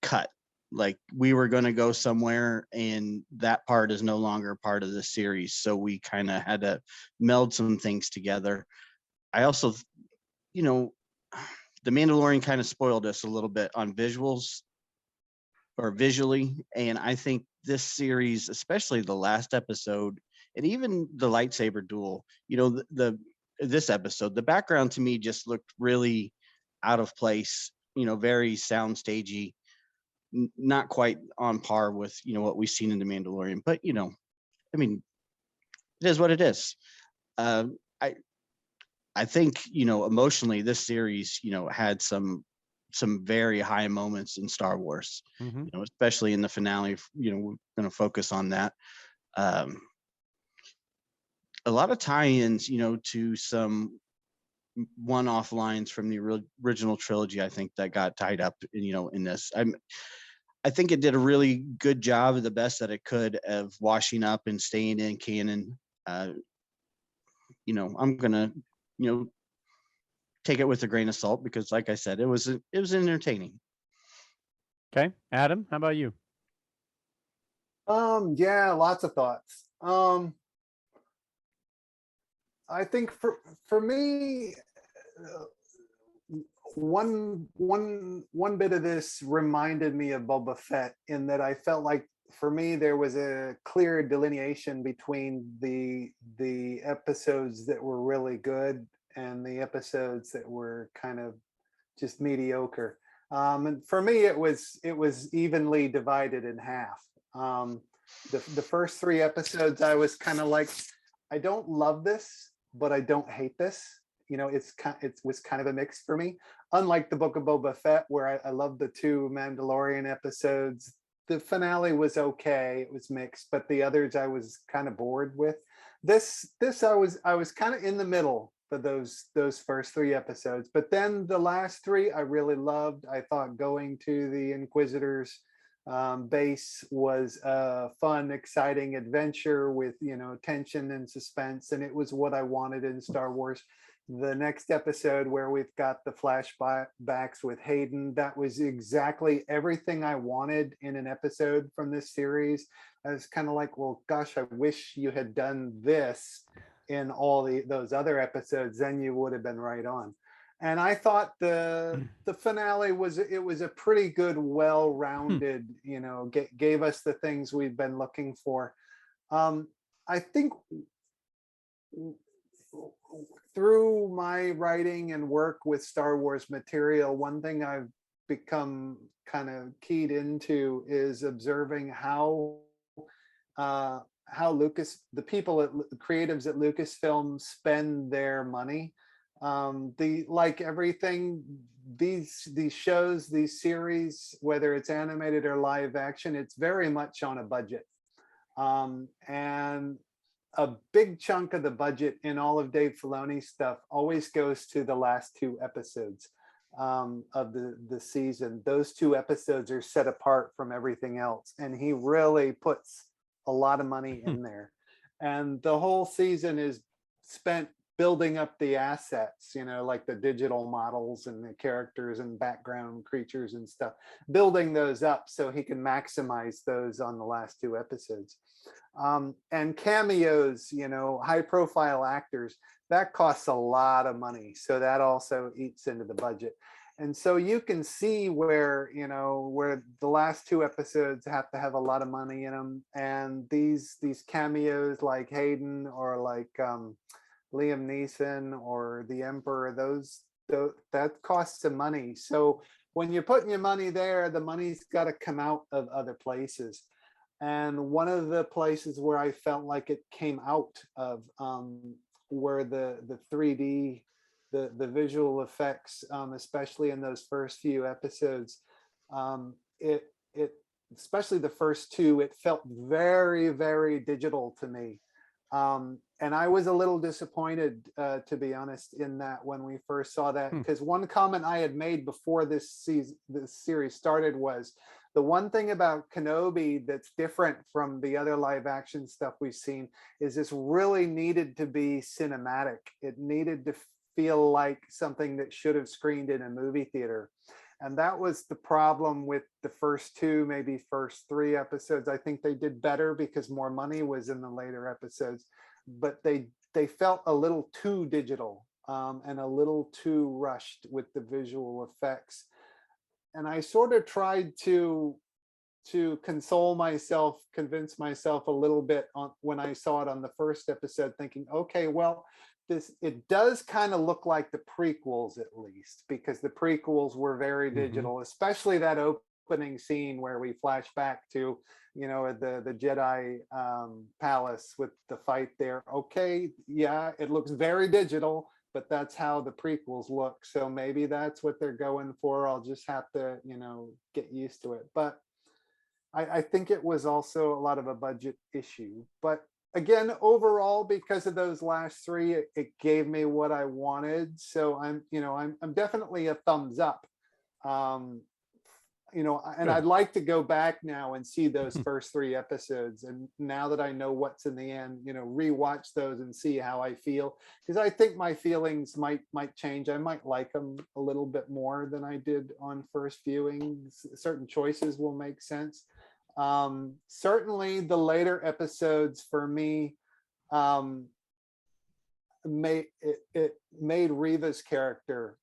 cut. Like we were going to go somewhere, and that part is no longer part of the series. So we kind of had to meld some things together. I also, The Mandalorian kind of spoiled us a little bit on visuals or visually. And I think this series, especially the last episode and even the lightsaber duel, this episode, the background to me just looked really out of place, very soundstagey, not quite on par with, what we've seen in The Mandalorian. But, I mean, it is what it is. I think, emotionally, this series, had some very high moments in Star Wars, especially in the finale. We're going to focus on that. A lot of tie-ins, to some one-off lines from the original trilogy. I think that got tied up, in this. I think it did a really good job, of the best that it could, of washing up and staying in canon. I'm gonna, take it with a grain of salt because, like I said, it was entertaining. Okay, Adam, how about you? Yeah, lots of thoughts. I think for me, one bit of this reminded me of Boba Fett in that I felt like for me there was a clear delineation between the episodes that were really good and the episodes that were kind of just mediocre. And for me, it was evenly divided in half. The first 3 episodes, I was kind of like, I don't love this, but I don't hate this. It was kind of a mix for me. Unlike the Book of Boba Fett, where I loved the 2 Mandalorian episodes, the finale was okay. It was mixed, but the others I was kind of bored with. This I was kind of in the middle for those first 3 episodes, but then the last 3 I really loved. I thought going to the Inquisitors base was a fun, exciting adventure with tension and suspense, and it was what I wanted in Star Wars. The next episode where we've got the flashbacks with Hayden, that was exactly everything I wanted in an episode from this series. I was kind of like, well, gosh, I wish you had done this in all those other episodes, then you would have been right on. And I thought the finale was a pretty good, well-rounded, gave us the things we've been looking for. I think through my writing and work with Star Wars material, one thing I've become kind of keyed into is observing how the people at creatives at Lucasfilm spend their money. Like everything, these shows, these series, whether it's animated or live action, it's very much on a budget. And a big chunk of the budget in all of Dave Filoni's stuff always goes to the last 2 episodes of the season. Those 2 episodes are set apart from everything else, and he really puts a lot of money in there. And the whole season is spent building up the assets, you know, like the digital models and the characters and background creatures and stuff, building those up so he can maximize those on the last 2 episodes. And cameos, you know, high profile actors, that costs a lot of money. So that also eats into the budget. And so you can see where, you know, where the last 2 episodes have to have a lot of money in them. And these cameos like Hayden or like Liam Neeson or the Emperor, that costs some money. So when you're putting your money there, the money's got to come out of other places. And one of the places where I felt like it came out of were the 3D, the visual effects, especially in those first few episodes. It especially the first 2, it felt very, very digital to me. And I was a little disappointed, to be honest, in that when we first saw that, because one comment I had made before this series started was, the one thing about Kenobi that's different from the other live action stuff we've seen is this really needed to be cinematic. It needed to feel like something that should have screened in a movie theater. And that was the problem with the first 2, maybe first 3 episodes. I think they did better because more money was in the later episodes, but they felt a little too digital and a little too rushed with the visual effects. And I sort of tried to console myself, convince myself a little bit when I saw it on the first episode, thinking, okay, well, it does kind of look like the prequels, at least, because the prequels were very digital, especially that opening scene where we flash back to, you know, the Jedi palace with the fight there. Okay, yeah, it looks very digital, but that's how the prequels look. So maybe that's what they're going for. I'll just have to, you know, get used to it. But I think it was also a lot of a budget issue. But again, overall, because of those last 3, it gave me what I wanted. So I'm definitely a thumbs up. You know, and I'd like to go back now and see those first 3 episodes. And now that I know what's in the end, you know, rewatch those and see how I feel, because I think my feelings might change. I might like them a little bit more than I did on first viewing. Certain choices will make sense. Certainly the later episodes for me made Riva's character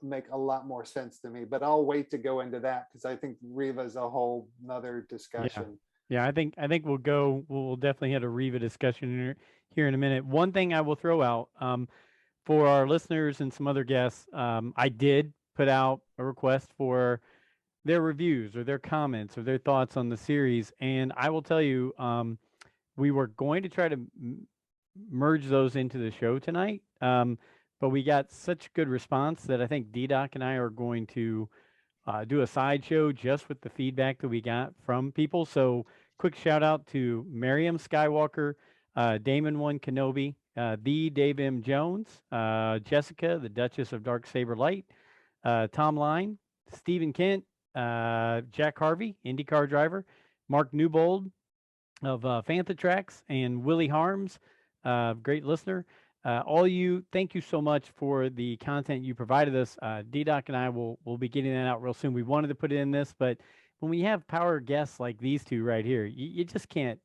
make a lot more sense to me, but I'll wait to go into that because I think Riva's a whole nother discussion. Yeah, I think we'll definitely have a Riva discussion here in a minute. One thing I will throw out for our listeners and some other guests, I did put out a request for their reviews or their comments or their thoughts on the series, and I will tell you, we were going to try to merge those into the show tonight, but we got such good response that I think DDoc and I are going to do a sideshow just with the feedback that we got from people. So quick shout out to Miriam Skywalker, Damon One Kenobi, the Dave M. Jones, Jessica, the Duchess of Dark Saber Light, Tom Line, Stephen Kent, Jack Harvey, IndyCar driver, Mark Newbold of Fantha Tracks, and Willie Harms, great listener. All you, thank you so much for the content you provided us. DDoc and I will be getting that out real soon. We wanted to put it in this, but when we have power guests like these 2 right here, you just can't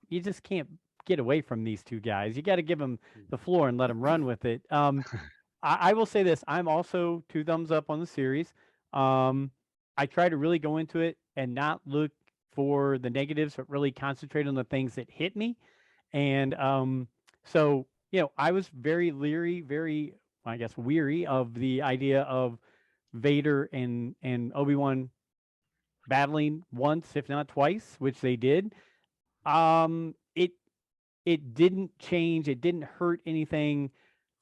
get away from these 2 guys. You got to give them the floor and let them run with it. I will say this: I'm also 2 thumbs up on the series. I try to really go into it and not look for the negatives, but really concentrate on the things that hit me. And so, you know, I was very leery, very, I guess, weary of the idea of Vader and Obi-Wan battling once, if not twice, which they did. It didn't change. It didn't hurt anything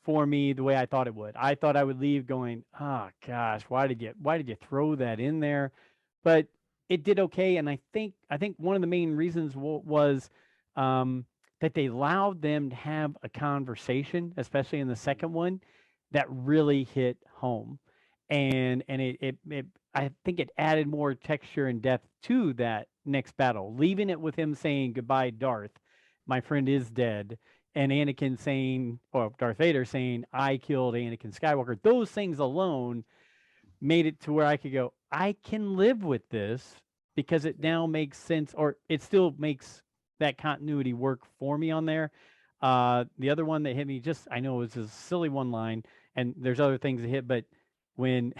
for me the way I thought it would. I thought I would leave going, oh gosh, why did you throw that in there? But it did okay, and I think one of the main reasons was that they allowed them to have a conversation, especially in the second one, that really hit home, and it I think it added more texture and depth to that next battle, leaving it with him saying goodbye, Darth. My friend is dead, and Anakin saying, or Darth Vader saying, I killed Anakin Skywalker. Those things alone made it to where I could go, I can live with this because it now makes sense, or it still makes that continuity work for me on there. The other one that hit me, just I know it was a silly one line, and there's other things that hit, but when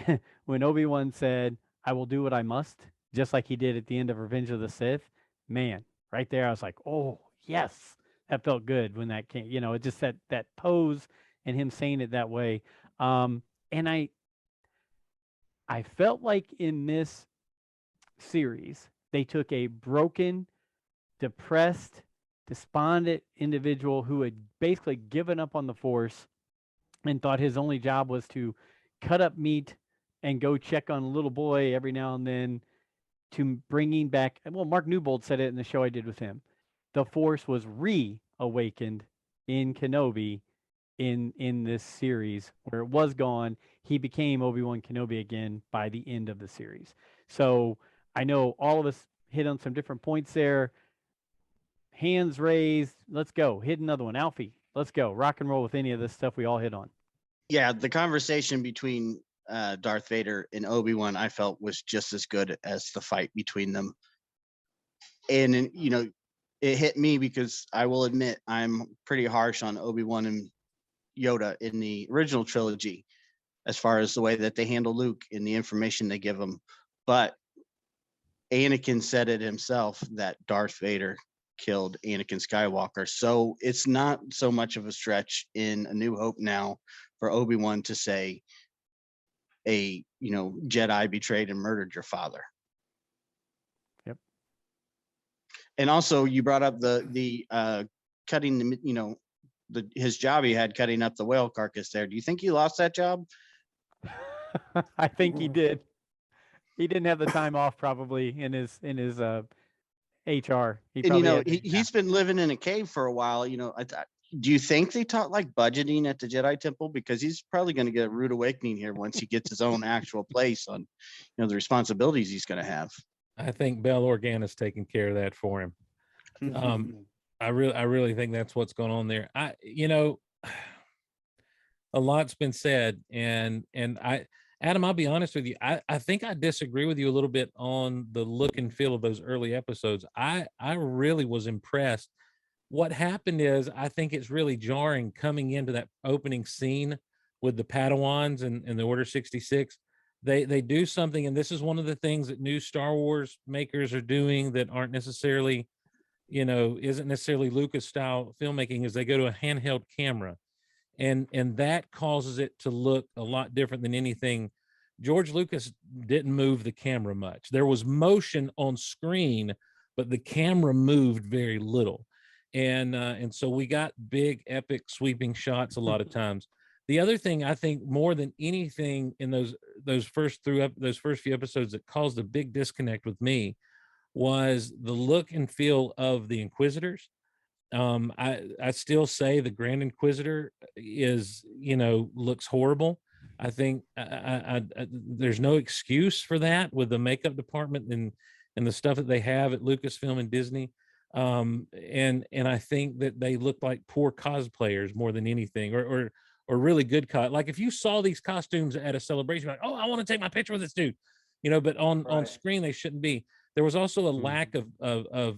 when Obi-Wan said, I will do what I must, just like he did at the end of Revenge of the Sith, man, right there I was like, oh yes, that felt good when that came. It just that pose and him saying it that way. And I felt like in this series they took a broken, depressed, despondent individual who had basically given up on the Force and thought his only job was to cut up meat and go check on a little boy every now and then, to bringing back, well, Mark Newbold said it in the show I did with him, the Force was reawakened in Kenobi in this series, where it was gone. He became Obi-Wan Kenobi again by the end of the series. So I know all of us hit on some different points there. Hands raised. Let's go. Hit another one. Alfie, let's go. Rock and roll with any of this stuff we all hit on. Yeah, the conversation between Darth Vader and Obi-Wan, I felt, was just as good as the fight between them. And it hit me because I will admit I'm pretty harsh on Obi-Wan and Yoda in the original trilogy, as far as the way that they handle Luke and the information they give him. But Anakin said it himself that Darth Vader killed Anakin Skywalker. So it's not so much of a stretch in A New Hope now for Obi-Wan to say a Jedi betrayed and murdered your father. Yep. And also you brought up the cutting his job he had cutting up the whale carcass there. Do you think he lost that job? I think he did. He didn't have the time off probably in his HR. He's been living in a cave for a while. Do you think they taught like budgeting at the Jedi Temple? Because he's probably going to get a rude awakening here once he gets his own actual place on, the responsibilities he's going to have. I think Bell Organa's taking care of that for him. I really think that's what's going on there. A lot's been said, and Adam, I'll be honest with you. I think I disagree with you a little bit on the look and feel of those early episodes. I really was impressed. What happened is, I think it's really jarring coming into that opening scene with the Padawans and the Order 66. They do something, and this is one of the things that new Star Wars makers are doing that aren't necessarily, isn't necessarily Lucas style filmmaking, is they go to a handheld camera. And that causes it to look a lot different than anything. George Lucas didn't move the camera much. There was motion on screen, but the camera moved very little. And so we got big, epic, sweeping shots a lot of times. The other thing, I think, more than anything in those first few episodes that caused a big disconnect with me was the look and feel of the Inquisitors. I still say the Grand Inquisitor is, looks horrible. I think there's no excuse for that with the makeup department and the stuff that they have at Lucasfilm and Disney. And I think that they look like poor cosplayers more than anything, or really good like if you saw these costumes at a celebration, like, oh, I want to take my picture with this dude, but on screen they shouldn't be. There was also a lack of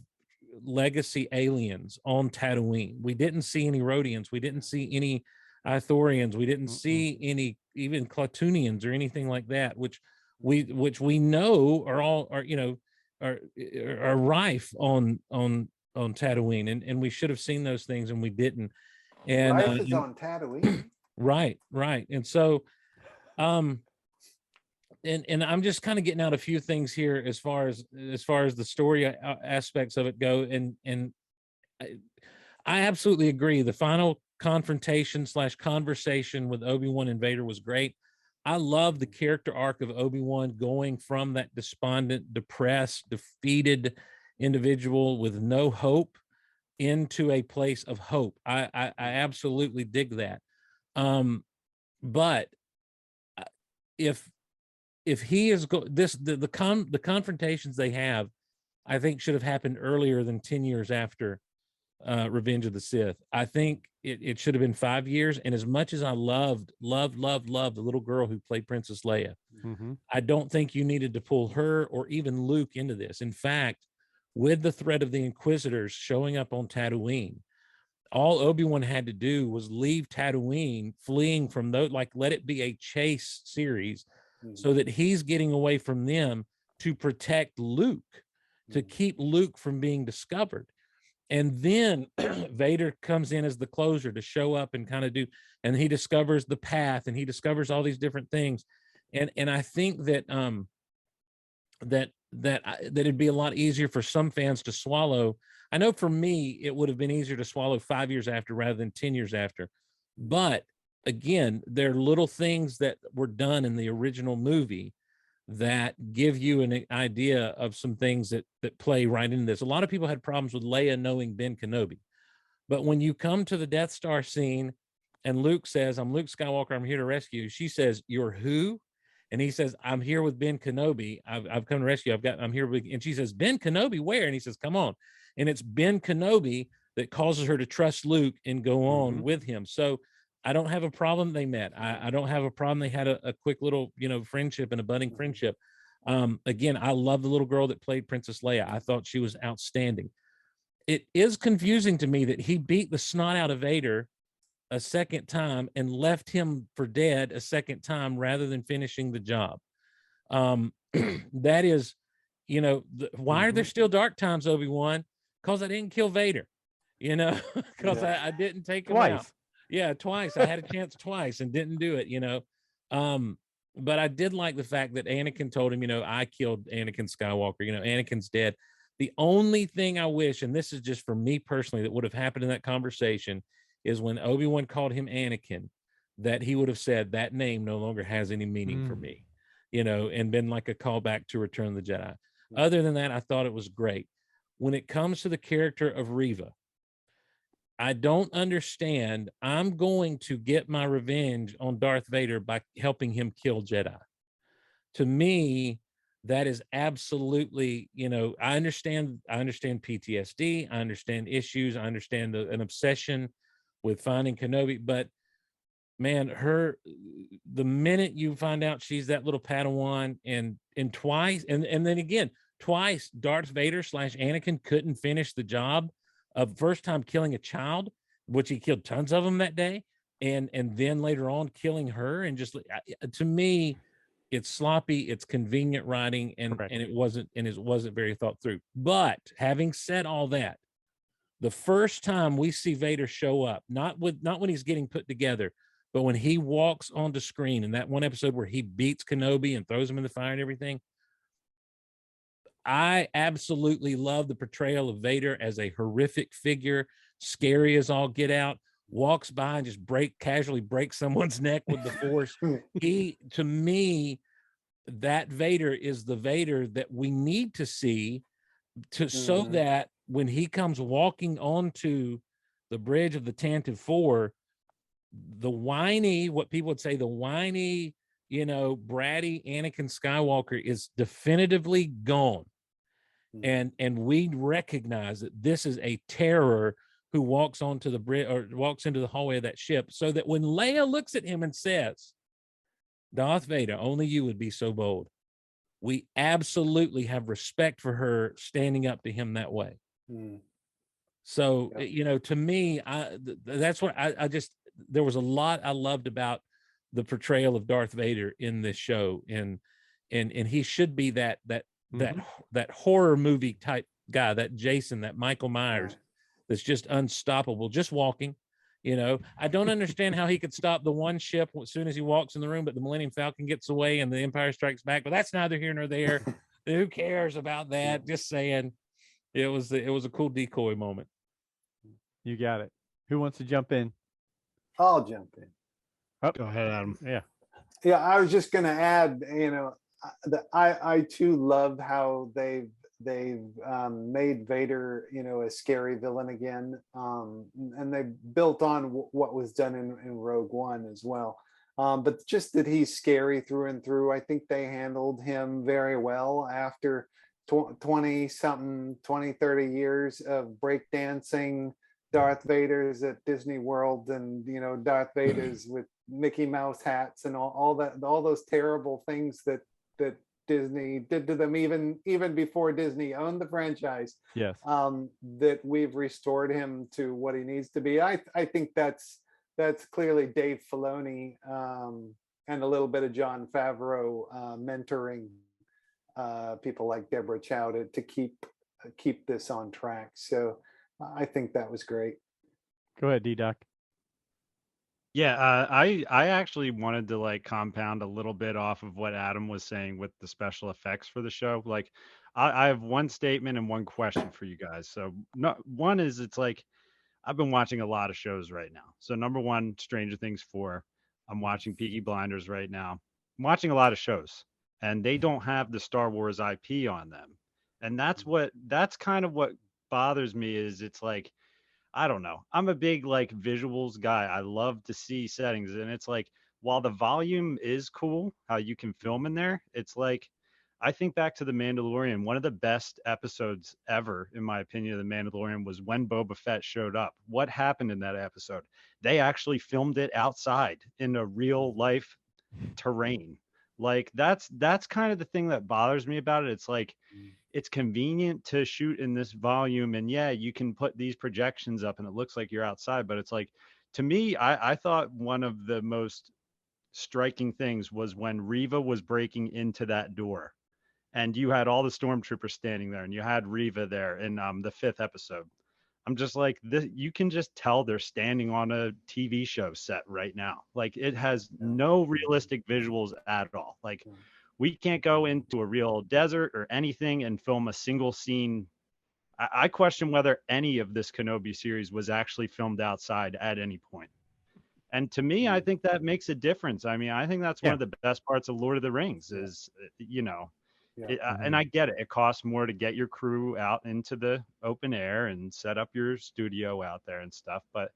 legacy aliens on Tatooine. We didn't see any Rhodians. We didn't see any Ithorians. We didn't see any even Klatooinians or anything like that, which we know are rife on Tatooine, and we should have seen those things, and we didn't. And life is on Tatooine. Right. And so and I'm just kind of getting out a few things here as far as the story aspects of it go, and I absolutely agree. The final confrontation / conversation with Obi-Wan and Vader was great. I love the character arc of Obi-Wan going from that despondent, depressed, defeated individual with no hope into a place of hope. I absolutely dig that. But if he is the confrontations they have, I think should have happened earlier than 10 years after Revenge of the Sith. I think it should have been 5 years. And as much as I loved the little girl who played Princess Leia, I don't think you needed to pull her or even Luke into this. In fact, with the threat of the Inquisitors showing up on Tatooine, all Obi-Wan had to do was leave Tatooine, fleeing from those, like, let it be a chase series so that he's getting away from them to protect Luke, to keep Luke from being discovered. And then Vader comes in as the closer to show up and kind of do, and he discovers the path and he discovers all these different things. And I think that that it'd be a lot easier for some fans to swallow. I know for me, it would have been easier to swallow 5 years after rather than 10 years after. But again, there are little things that were done in the original movie that give you an idea of some things that play right into this. A lot of people had problems with Leia knowing Ben Kenobi. But when you come to the Death Star scene and Luke says, "I'm Luke Skywalker, I'm here to rescue you," she says, "You're who?" And he says, "I'm here with Ben Kenobi. I've come to rescue you. I'm here with," and she says, "Ben Kenobi, where?" And he says, "Come on." And it's Ben Kenobi that causes her to trust Luke and go on with him. So I don't have a problem they met. I don't have a problem they had a quick little, friendship and a budding friendship. Again, I love the little girl that played Princess Leia. I thought she was outstanding. It is confusing to me that he beat the snot out of Vader a second time and left him for dead a second time rather than finishing the job. That is, why are there still dark times, Obi-Wan? Because I didn't kill Vader, because I didn't take him out. Yeah, twice. I had a chance twice and didn't do it, but I did like the fact that Anakin told him, I killed Anakin Skywalker, Anakin's dead. The only thing I wish, and this is just for me personally, that would have happened in that conversation is when Obi-Wan called him Anakin, that he would have said that name no longer has any meaning for me, and been like a callback to Return of the Jedi. Other than that, I thought it was great. When it comes to the character of Riva, I don't understand. I'm going to get my revenge on Darth Vader by helping him kill Jedi. To me, that is absolutely, I understand PTSD. I understand issues. I understand an obsession with finding Kenobi, but man, the minute you find out she's that little Padawan and twice, and then again, twice Darth Vader / Anakin couldn't finish the job of first time killing a child, which he killed tons of them that day. And then later on killing her, and just, to me, it's sloppy, it's convenient writing, and it wasn't very thought through. But having said all that, the first time we see Vader show up, not when he's getting put together, but when he walks onto screen in that one episode where he beats Kenobi and throws him in the fire and everything, I absolutely love the portrayal of Vader as a horrific figure, scary as all get out, walks by and just casually breaks someone's neck with the Force. To me, that Vader is the Vader that we need to see so that when he comes walking onto the bridge of the Tantive 4, the whiny, what people would say, the whiny, bratty Anakin Skywalker is definitively gone. And we recognize that this is a terror who walks onto the bridge or walks into the hallway of that ship, so that when Leia looks at him and says, "Darth Vader, only you would be so bold," we absolutely have respect for her standing up to him that way. So, to me, that's what I just, there was a lot I loved about the portrayal of Darth Vader in this show. And he should be that horror movie type guy, that Jason, that Michael Myers, that's just unstoppable, just walking. You know, I don't understand how he could stop the one ship as soon as he walks in the room, but the Millennium Falcon gets away and the Empire Strikes Back. But that's neither here nor there. Who cares about that? Just saying, it was a cool decoy moment. You got it. Who wants to jump in? I'll jump in. Oh, Go ahead, Adam. yeah. Yeah, I was just going to add, I too love how they've made Vader, a scary villain again, and they built on what was done in Rogue One as well. But just that he's scary through and through. I think they handled him very well after 20 something, 20, 30 years of breakdancing Darth Vader's at Disney World, and Darth Vader's with Mickey Mouse hats and all those terrible things that Disney did to them even before Disney owned the franchise. Yes. That we've restored him to what he needs to be. I think that's clearly Dave Filoni and a little bit of Jon Favreau mentoring people like Deborah Chow to keep this on track. So I think that was great. Go ahead, DDoc. Yeah, I actually wanted to like compound a little bit off of what Adam was saying with the special effects for the show. Like, I have one statement and one question for you guys. So, one is, it's like I've been watching a lot of shows right now. So, number one, Stranger Things 4. I'm watching Peaky Blinders right now. I'm watching a lot of shows, and they don't have the Star Wars IP on them, and that's kind of what bothers me. Is it's like, I don't know. I'm a big like visuals guy. I love to see settings. And it's like, while the volume is cool, how you can film in there, it's like, I think back to The Mandalorian. One of the best episodes ever, in my opinion, of The Mandalorian was when Boba Fett showed up. What happened in that episode? They actually filmed it outside in a real life terrain. Like, that's kind of the thing that bothers me about it. It's like, it's convenient to shoot in this volume, and yeah, you can put these projections up and it looks like you're outside, but it's like, to me, I thought one of the most striking things was when Riva was breaking into that door and you had all the stormtroopers standing there and you had Riva there in the 5th episode. I'm just like, this, you can just tell they're standing on a TV show set right now. Like, it has no realistic visuals at all. Like, we can't go into a real desert or anything and film a single scene. I question whether any of this Kenobi series was actually filmed outside at any point. And to me, I think that makes a difference. I mean, I think that's one of the best parts of Lord of the Rings is, and I get it. It costs more to get your crew out into the open air and set up your studio out there and stuff. But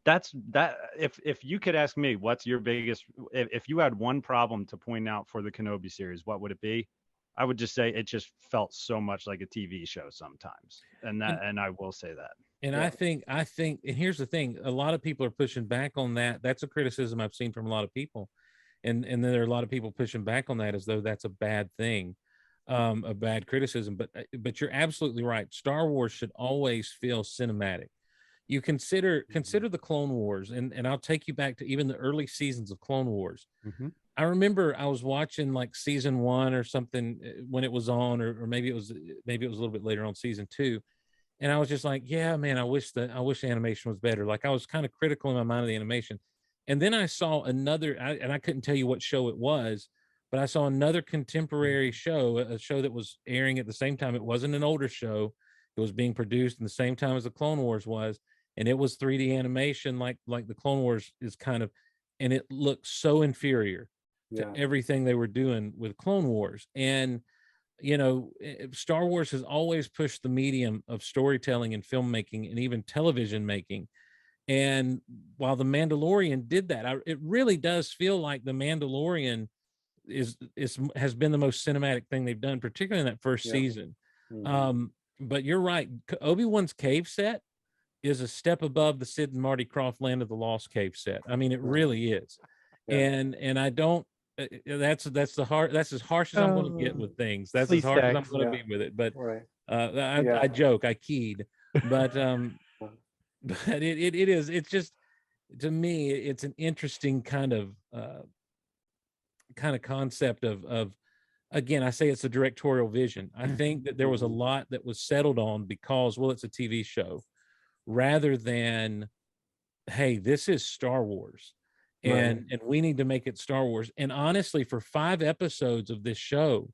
if you could ask me, what's your biggest, if you had one problem to point out for the Kenobi series, what would it be? I would just say it just felt so much like a TV show sometimes. And I will say that. And I think, and here's the thing, a lot of people are pushing back on that. That's a criticism I've seen from a lot of people. And then there are a lot of people pushing back on that as though that's a bad thing, a bad criticism. But you're absolutely right. Star Wars should always feel cinematic. You consider the Clone Wars, and I'll take you back to even the early seasons of Clone Wars. Mm-hmm. I remember I was watching like season 1 or something when it was on, or maybe it was a little bit later on, season 2, and I was just like, yeah, man, I wish the animation was better. Like, I was kind of critical in my mind of the animation, and then I saw another, and I couldn't tell you what show it was, but I saw another contemporary show, a show that was airing at the same time. It wasn't an older show; it was being produced in the same time as the Clone Wars was. And it was 3D animation, like the Clone Wars is kind of, and it looked so inferior to everything they were doing with Clone Wars. And, Star Wars has always pushed the medium of storytelling and filmmaking and even television making. And while The Mandalorian did that, it really does feel like The Mandalorian has been the most cinematic thing they've done, particularly in that first season. Mm-hmm. But you're right. Obi-Wan's cave set is a step above the Sid and Marty Krofft Land of the Lost cave set. I mean, it really is. And I don't, that's as harsh as I'm going to get with things. That's as harsh as I'm going to be with it. But I joke, I keyed, but it is, it's just, to me, it's an interesting kind of concept of, again, I say it's a directorial vision. I think that there was a lot that was settled on because, well, it's a TV show, rather than hey, this is Star Wars. And we need to make it Star Wars. And honestly, for 5 episodes of this show,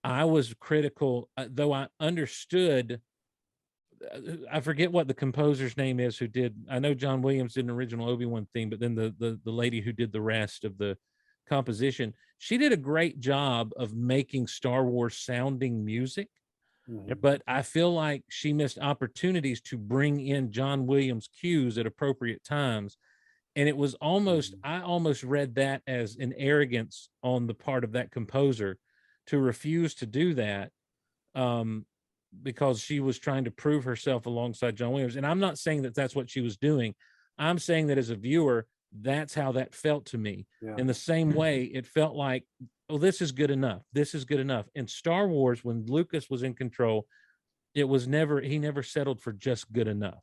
I was critical, though I understood. I forget what the composer's name is who did. I know John Williams did an original Obi-Wan theme, but then the lady who did the rest of the composition, she did a great job of making Star Wars sounding music. But I feel like she missed opportunities to bring in John Williams cues at appropriate times. And it was almost, I almost read that as an arrogance on the part of that composer to refuse to do that, because she was trying to prove herself alongside John Williams. And I'm not saying that that's what she was doing. I'm saying that as a viewer, that's how that felt to me. In the same way, it felt like, oh, this is good enough. This is good enough. In Star Wars, when Lucas was in control, he never settled for just good enough.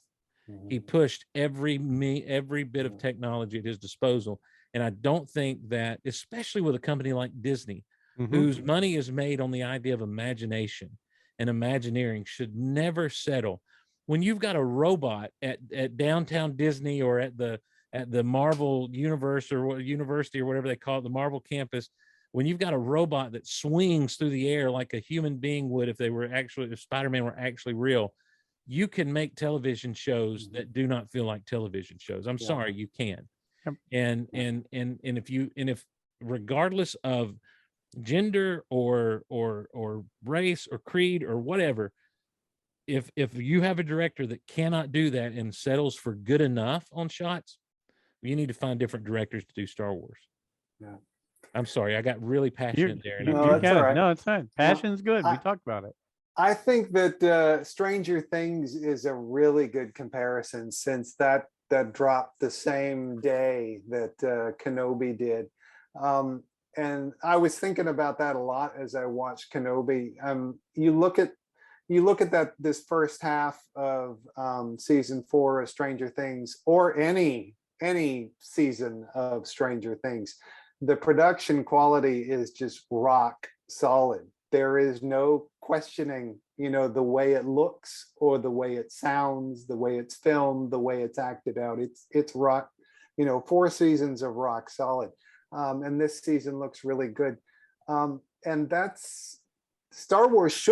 He pushed every bit of technology at his disposal. And I don't think that, especially with a company like Disney, whose money is made on the idea of imagination and Imagineering, should never settle. When you've got a robot at downtown Disney or at the Marvel universe or university or whatever they call it, the Marvel campus, when you've got a robot that swings through the air like a human being would if Spider-Man were actually real, you can make television shows that do not feel like television shows. I'm sorry, you can. And if regardless of gender or race or creed or whatever, if you have a director that cannot do that and settles for good enough on shots, you need to find different directors to do Star Wars. I'm sorry, I got really passionate there. No, it's fine. Passion's good. We talked about it. I think that Stranger Things is a really good comparison, since that dropped the same day that Kenobi did. And I was thinking about that a lot as I watched Kenobi. You look at this first half of season 4 of Stranger Things, or any season of Stranger Things, the production quality is just rock solid. There is no questioning, the way it looks or the way it sounds, the way it's filmed, the way it's acted out. It's rock, 4 seasons of rock solid. And this season looks really good. And that's Star Wars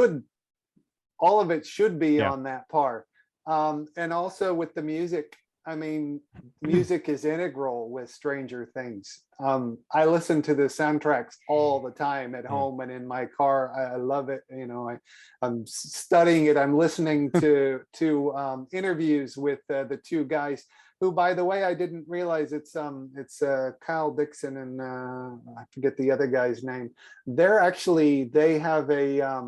all of it should be on that par. And also with the music, music is integral with Stranger Things. I listen to the soundtracks all the time at home and in my car. I love it. I'm studying it. I'm listening to interviews with the 2 guys who, by the way, I didn't realize it's Kyle Dixon and I forget the other guy's name. They have a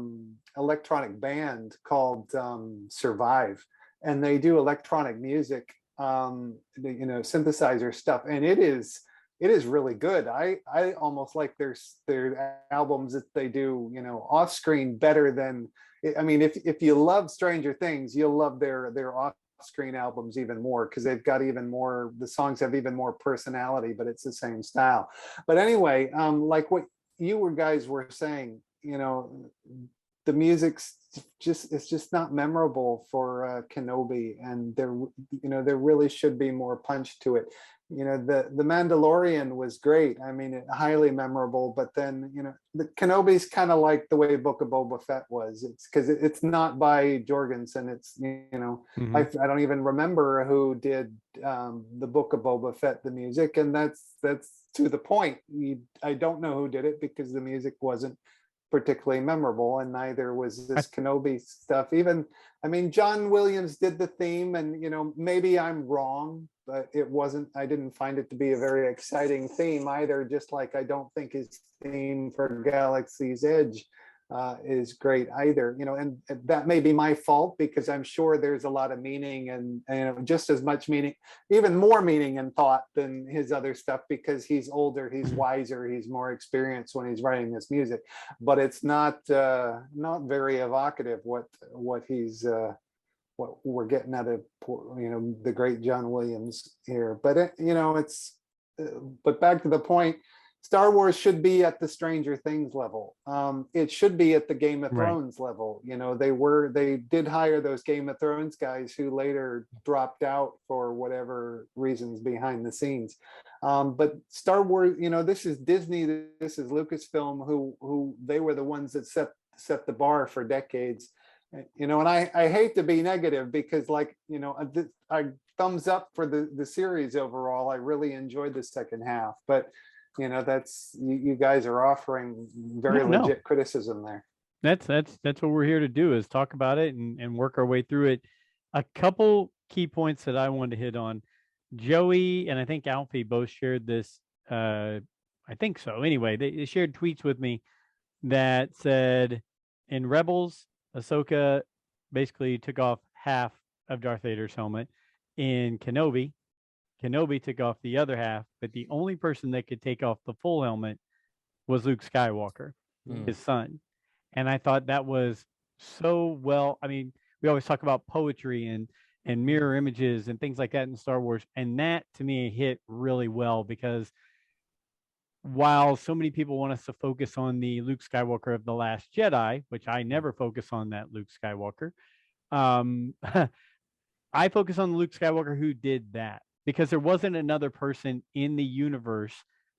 electronic band called Survive, and they do electronic music, synthesizer stuff, and it is really good. I almost like their albums that they do off screen better than, if you love Stranger Things, you'll love their off screen albums even more, because they've got even more, the songs have even more personality, but it's the same style. But anyway, like what you guys were saying, the music's it's just not memorable for Kenobi, and there really should be more punch to it. The Mandalorian was great. Highly memorable, but then the Kenobi's kind of like the way Book of Boba Fett was. It's because it's not by Jorgensen. It's I don't even remember who did the Book of Boba Fett, the music, and that's to the point. I don't know who did it because the music wasn't particularly memorable, and neither was this Kenobi stuff. Even John Williams did the theme, and maybe I'm wrong, but I didn't find it to be a very exciting theme either, just like I don't think his theme for Galaxy's Edge is great either. And that may be my fault, because I'm sure there's a lot of meaning and just as much meaning, even more meaning and thought than his other stuff, because he's older, he's wiser, he's more experienced when he's writing this music. But it's not very evocative what we're getting out of the great John Williams here. But but back to the point, Star Wars should be at the Stranger Things level. It should be at the Game of Right. Thrones level. You know, they did hire those Game of Thrones guys who later dropped out for whatever reasons behind the scenes. But Star Wars, you know, this is Disney, this is Lucasfilm, who they were the ones that set the bar for decades. You know, and I hate to be negative because, like, you know, I thumbs up for the series overall. I really enjoyed the second half, but you know, that's you guys are offering very legit criticism there. That's what we're here to do, is talk about it and work our way through it. A couple key points that I wanted to hit on. Joey and I think Alfie both shared this. I think so. Anyway, they shared tweets with me that said, in Rebels, Ahsoka basically took off half of Darth Vader's helmet. In Kenobi took off the other half, but the only person that could take off the full helmet was Luke Skywalker, his son. And I thought that was so well. I mean, we always talk about poetry and mirror images and things like that in Star Wars. And that to me hit really well, because while so many people want us to focus on the Luke Skywalker of The Last Jedi, which I never focus on that Luke Skywalker, I focus on the Luke Skywalker who did that, because there wasn't another person in the universe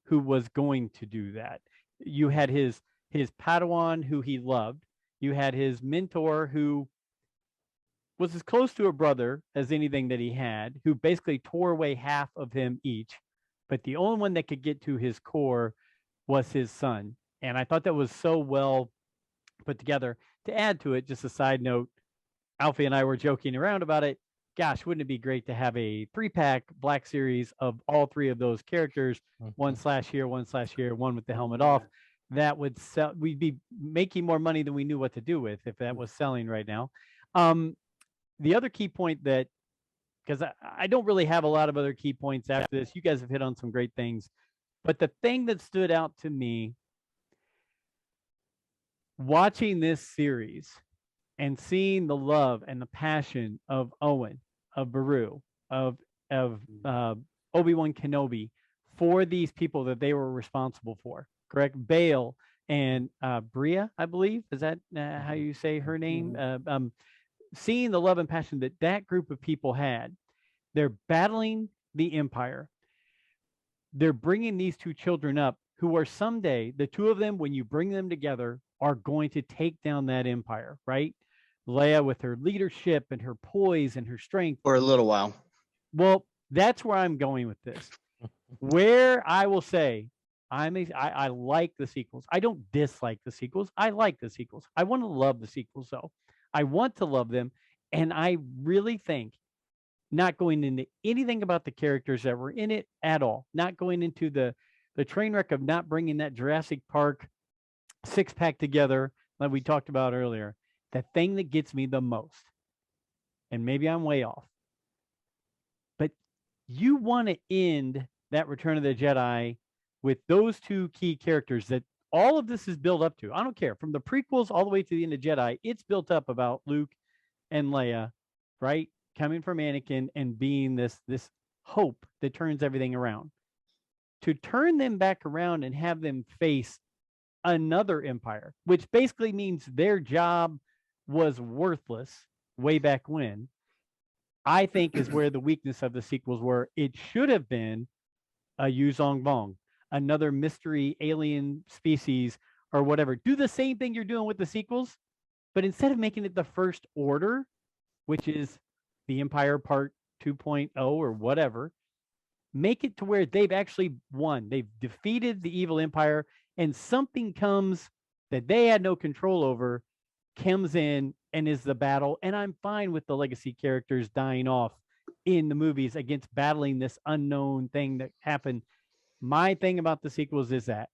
who was going to do that. You had his Padawan who he loved. You had his mentor who was as close to a brother as anything that he had, who basically tore away half of him each. But the only one that could get to his core was his son. And I thought that was so well put together. To add to it, just a side note, Alfie and I were joking around about it. Gosh, wouldn't it be great to have a 3-pack Black Series of all three of those characters, one slash here, one with the helmet off. That would sell. We'd be making more money than we knew what to do with if that was selling right now. The other key point that, because I don't really have a lot of other key points after this. You guys have hit on some great things. But the thing that stood out to me watching this series and seeing the love and the passion of Owen, of Beru, of Obi-Wan Kenobi for these people that they were responsible for, correct? Bail and Bria, I believe. Is that how you say her name? Seeing the love and passion that that group of people had. They're battling the Empire. They're bringing these two children up who are someday, the two of them, when you bring them together, are going to take down that Empire, right? Leia with her leadership and her poise and her strength. For a little while. Well, that's where I'm going with this. Where I will say, I like the sequels. I don't dislike the sequels. I like the sequels. I want to love the sequels, though. I want to love them. And I really think, not going into anything about the characters that were in it at all, not going into the train wreck of not bringing that Jurassic Park 6-pack together like we talked about earlier, the thing that gets me the most, and maybe I'm way off, but you want to end that Return of the Jedi with those two key characters that all of this is built up to. I don't care. From the prequels all the way to the end of Jedi, it's built up about Luke and Leia, right? Coming from Anakin and being this hope that turns everything around. To turn them back around and have them face another empire, which basically means their job was worthless way back when, I think is where the weakness of the sequels were. It should have been a Yuzong Vong, another mystery alien species or whatever. Do the same thing you're doing with the sequels, but instead of making it the First Order, which is the Empire Part 2.0 or whatever, make it to where they've actually won. They've defeated the evil empire, and something comes that they had no control over, comes in and is the battle. And I'm fine with the legacy characters dying off in the movies against battling this unknown thing that happened. My thing about the sequels is that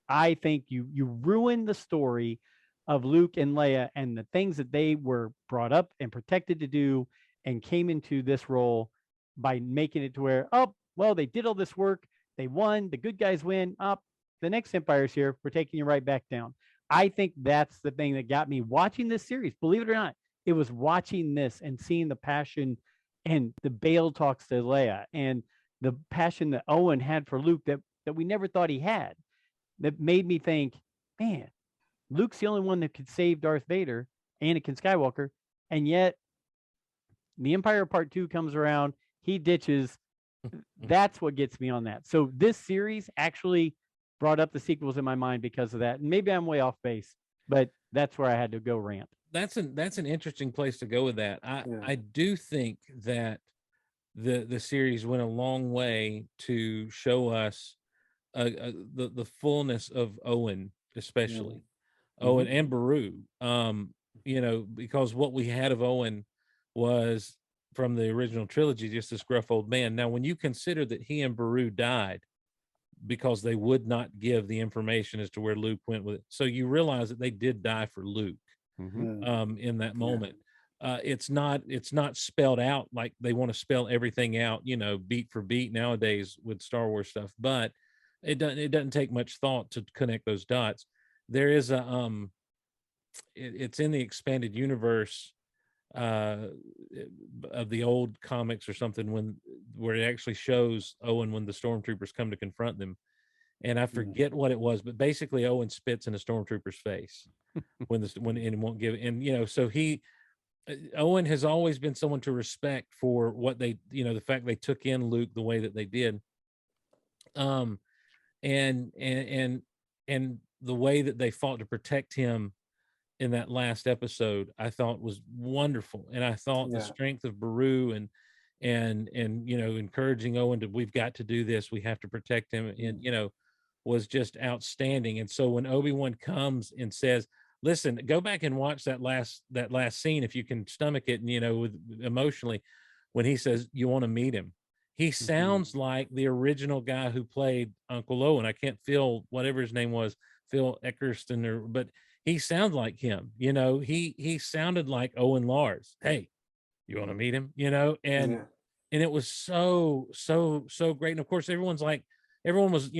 I think you ruin the story of Luke and Leia and the things that they were brought up and protected to do and came into this role by making it to where, oh, well, they did all this work. They won. The good guys win. Up. The next empire's here. We're taking you right back down. I think that's the thing that got me watching this series. Believe it or not, it was watching this and seeing the passion and the Bail talks to Leia and the passion that Owen had for Luke that we never thought he had. that made me think, man, Luke's the only one that could save Darth Vader, Anakin Skywalker, and yet the Empire Part 2 comes around, he ditches. That's what gets me on that. So this series actually brought up the sequels in my mind because of that. And maybe I'm way off base, but that's where I had to go rant. That's an interesting place to go with that. I do think that the series went a long way to show us the fullness of Owen, especially Owen and Beru. Because what we had of Owen was from the original trilogy, just this gruff old man. Now, when you consider that he and Beru died because they would not give the information as to where Luke went with it, so you realize that they did die for Luke in that moment. It's not spelled out like they want to spell everything out, beat for beat nowadays with Star Wars stuff, but it doesn't take much thought to connect those dots. There is it's in the expanded universe of the old comics or something where it actually shows Owen when the stormtroopers come to confront them, and I forget what it was, but basically Owen spits in a stormtrooper's face when and won't give, and so Owen has always been someone to respect for what they, the fact they took in Luke the way that they did, and the way that they fought to protect him in that last episode, I thought was wonderful. And I thought the strength of Beru and encouraging Owen to, we've got to do this, we have to protect him, and was just outstanding. And so when Obi-Wan comes and says, listen, go back and watch that last scene if you can stomach it, and with emotionally, when he says, you want to meet him, he sounds like the original guy who played Uncle Owen. I can't feel whatever his name was, Phil Eckerston, but he sounds like him. He sounded like Owen Lars. Hey, you want to meet him? And it was so great. And of course, everyone was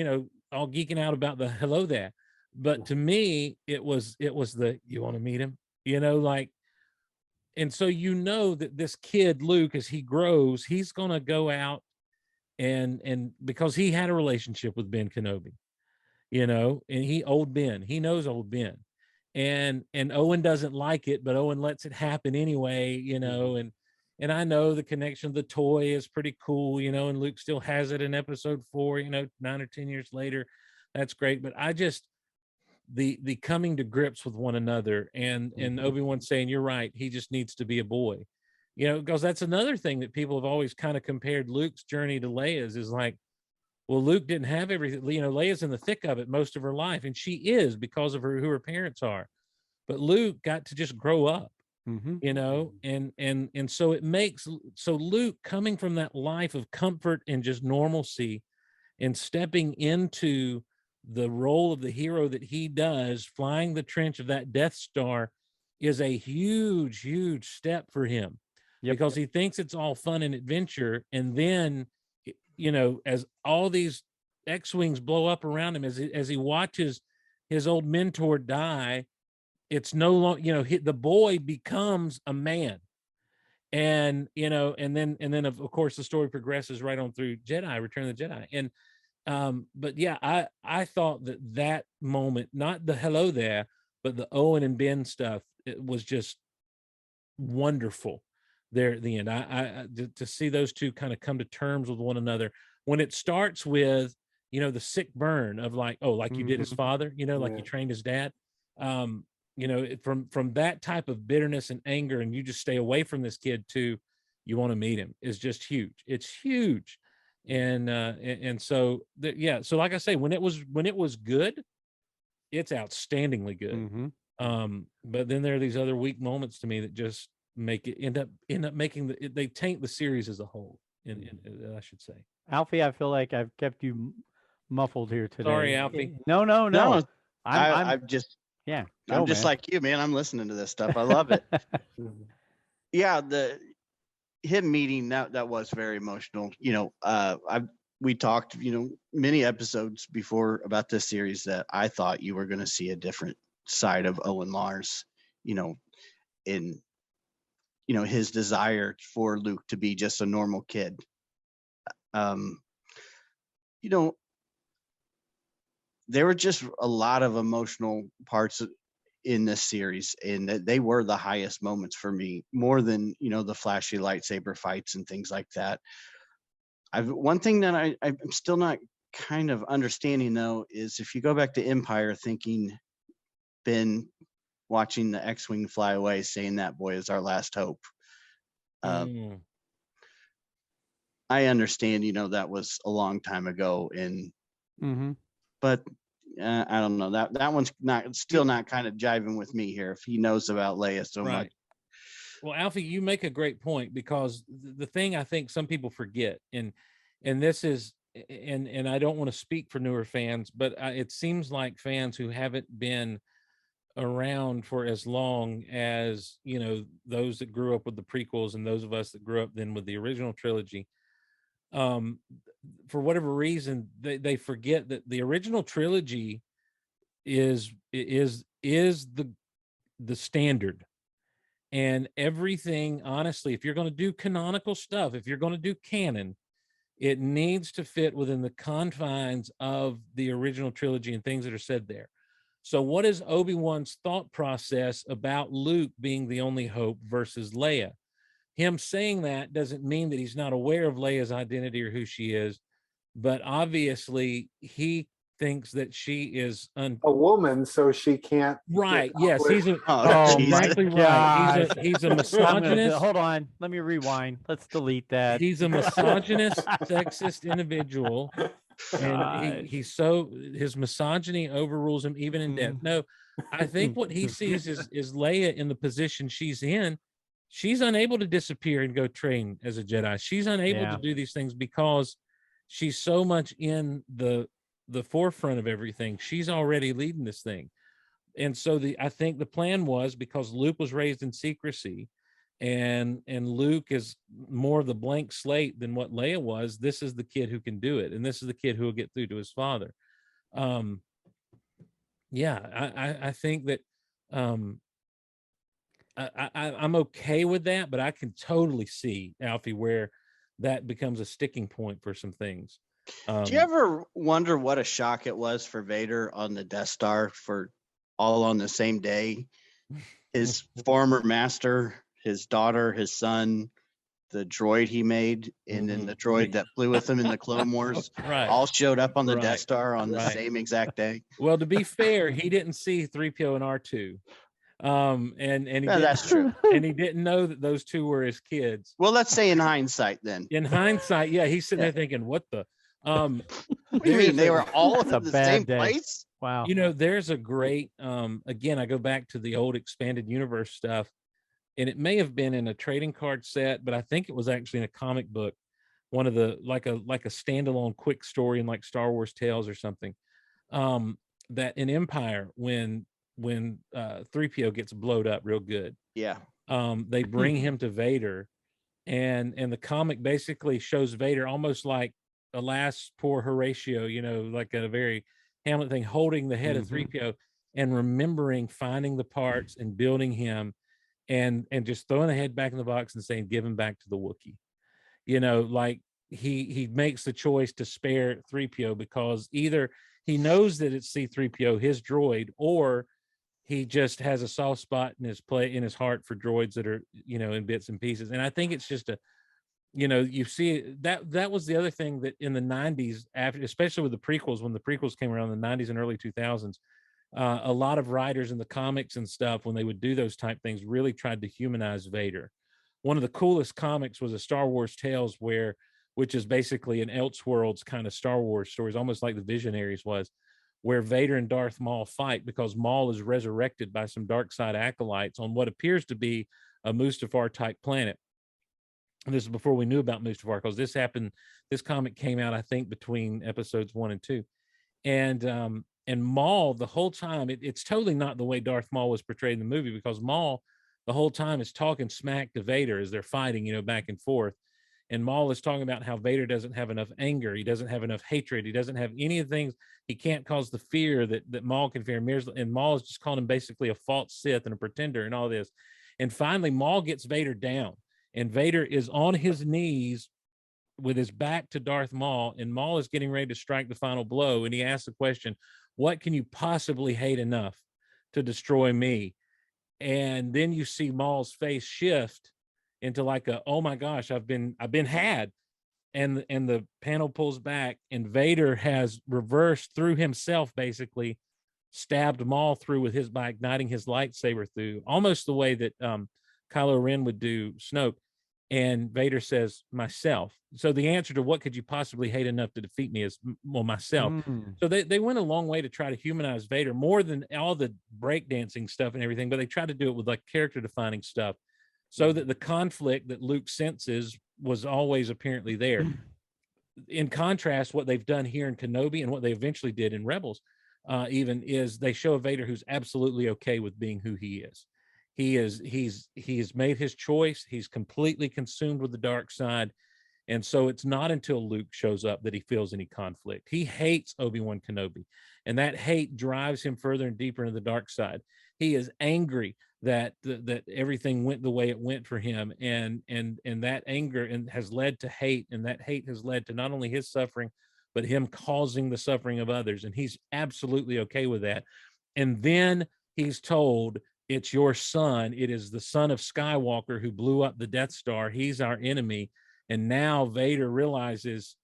all geeking out about the hello there, but to me, it was the, you want to meet him? And so that this kid Luke, as he grows, he's gonna go out and because he had a relationship with Ben Kenobi, and he knows old Ben, and Owen doesn't like it, but Owen lets it happen anyway, and I know the connection of the toy is pretty cool, and Luke still has it in episode 4, 9 or 10 years later. That's great. But I just, the coming to grips with one another, and Obi-Wan saying, you're right, he just needs to be a boy, because that's another thing that people have always kind of compared Luke's journey to Leia's, is like, well, Luke didn't have everything. Leia's in the thick of it most of her life, and she is, because of who her parents are. But Luke got to just grow up, and so it makes, so Luke coming from that life of comfort and just normalcy, and stepping into the role of the hero that he does, flying the trench of that Death Star, is a huge step for him, because he thinks it's all fun and adventure, and then as all these X-wings blow up around him, as he watches his old mentor die, it's no longer, the boy becomes a man, and and then of course the story progresses right on through Return of the Jedi, and but yeah, I thought that moment, not the hello there, but the Owen and Ben stuff, it was just wonderful there at the end. I to see those two kind of come to terms with one another, when it starts with the sick burn of like, oh, like you did his father, like you trained his dad, from that type of bitterness and anger, and you just stay away from this kid to, you want to meet him, is just huge. It's huge. And so so like I say, when it was good, it's outstandingly good. But then there are these other weak moments to me that just make it end up making they taint the series as a whole, and I should say. Alfie, I feel like I've kept you muffled here today. Sorry, Alfie. No. I'm just man. like you, man. I'm listening to this stuff. I love it. Him meeting, that was very emotional. We talked, many episodes before about this series, that I thought you were going to see a different side of Owen Lars, in his desire for Luke to be just a normal kid. there were just a lot of emotional parts in this series, and they were the highest moments for me, more than, you know, the flashy lightsaber fights and things like that. One thing that I'm still not kind of understanding, though, is if you go back to Empire, thinking Ben watching the X-Wing fly away, saying that boy is our last hope. I understand, you know, that was a long time ago, and but I don't know, that one's still not kind of jiving with me here. If he knows about Leia so much. Well, Alfie, you make a great point, because the thing I think some people forget, and this is, and I don't want to speak for newer fans, but it seems like fans who haven't been around for as long as, you know, those that grew up with the prequels and those of us that grew up then with the original trilogy, for whatever reason, they forget that the original trilogy is the standard. And everything, honestly, if you're going to do canonical stuff, if you're going to do canon, it needs to fit within the confines of the original trilogy and things that are said there. So what is Obi-Wan's thought process about Luke being the only hope versus Leia? Him saying that doesn't mean that he's not aware of Leia's identity or who she is, but obviously he thinks that she is a woman, so she can't. Right. Yes, he's exactly right. He's a misogynist. Hold on, let me rewind. Let's delete that. He's a misogynist, sexist individual, and his misogyny overrules him even in death. No, I think what he sees is Leia in the position she's in. She's unable to disappear and go train as a Jedi. She's unable to do these things because she's so much in the forefront of everything. She's already leading this thing. And so I think the plan was, because Luke was raised in secrecy and Luke is more of the blank slate than what Leia was, this is the kid who can do it. And this is the kid who will get through to his father. I think that I'm okay with that, but I can totally see, Alfie, where that becomes a sticking point for some things. Do you ever wonder what a shock it was for Vader on the Death Star for all on the same day? His former master, his daughter, his son, the droid he made, and then the droid that flew with him in the Clone Wars, all showed up on the Death Star on the same exact day. Well, to be fair, he didn't see 3PO and R2. And he that's true. And he didn't know that those two were his kids. Well, let's say in hindsight, then. In hindsight, he's sitting there thinking, what the what do you mean they were all in the same place? Wow. You know, there's a great again, I go back to the old expanded universe stuff, and it may have been in a trading card set, but I think it was actually in a comic book, one of the like a standalone quick story in like Star Wars Tales or something. That in Empire, when 3PO gets blowed up real good, they bring him to Vader, and the comic basically shows Vader almost like a last poor Horatio, you know, like a very Hamlet thing, holding the head of 3PO and remembering finding the parts and building him, and just throwing the head back in the box and saying, give him back to the Wookiee. You know, like he makes the choice to spare 3PO because either he knows that it's C-3PO, his droid, or he just has a soft spot in his heart for droids that are, you know, in bits and pieces. And I think it's just you know, you see that was the other thing that in the 90s, after, especially with the prequels, when the prequels came around in the 90s and early 2000s, a lot of writers in the comics and stuff, when they would do those type things, really tried to humanize Vader. One of the coolest comics was a Star Wars Tales, which is basically an Elseworlds kind of Star Wars stories, almost like the Visionaries was, where Vader and Darth Maul fight because Maul is resurrected by some dark side acolytes on what appears to be a Mustafar type planet. And this is before we knew about Mustafar, because this comic came out, I think, between episodes 1 and 2. And Maul, the whole time, it's totally not the way Darth Maul was portrayed in the movie, because Maul, the whole time, is talking smack to Vader as they're fighting, you know, back and forth. And Maul is talking about how Vader doesn't have enough anger. He doesn't have enough hatred. He doesn't have any of the things. He can't cause the fear that Maul can fear. And Maul is just calling him basically a false Sith and a pretender and all this. And finally, Maul gets Vader down. And Vader is on his knees with his back to Darth Maul. And Maul is getting ready to strike the final blow. And he asks the question, What can you possibly hate enough to destroy me? And then you see Maul's face shift into like a, oh my gosh, I've been had. And the panel pulls back, and Vader has reversed through himself, basically stabbed Maul through with his, by igniting his lightsaber through, almost the way that Kylo Ren would do Snoke. And Vader says, myself. So the answer to what could you possibly hate enough to defeat me is, well, myself. So they went a long way to try to humanize Vader, more than all the breakdancing stuff and everything, but they tried to do it with like character defining stuff, so that the conflict that Luke senses was always apparently there. In contrast, what they've done here in Kenobi and what they eventually did in Rebels, even, is they show a Vader who's absolutely okay with being who he is. He's made his choice. He's completely consumed with the dark side. And so it's not until Luke shows up that he feels any conflict. He hates Obi-Wan Kenobi, and that hate drives him further and deeper into the dark side. He is angry that everything went the way it went for him, and that anger has led to hate, and that hate has led to not only his suffering, but him causing the suffering of others. And he's absolutely okay with that. And then he's told, it's your son. It is the son of Skywalker who blew up the Death Star. He's our enemy. And now Vader realizes,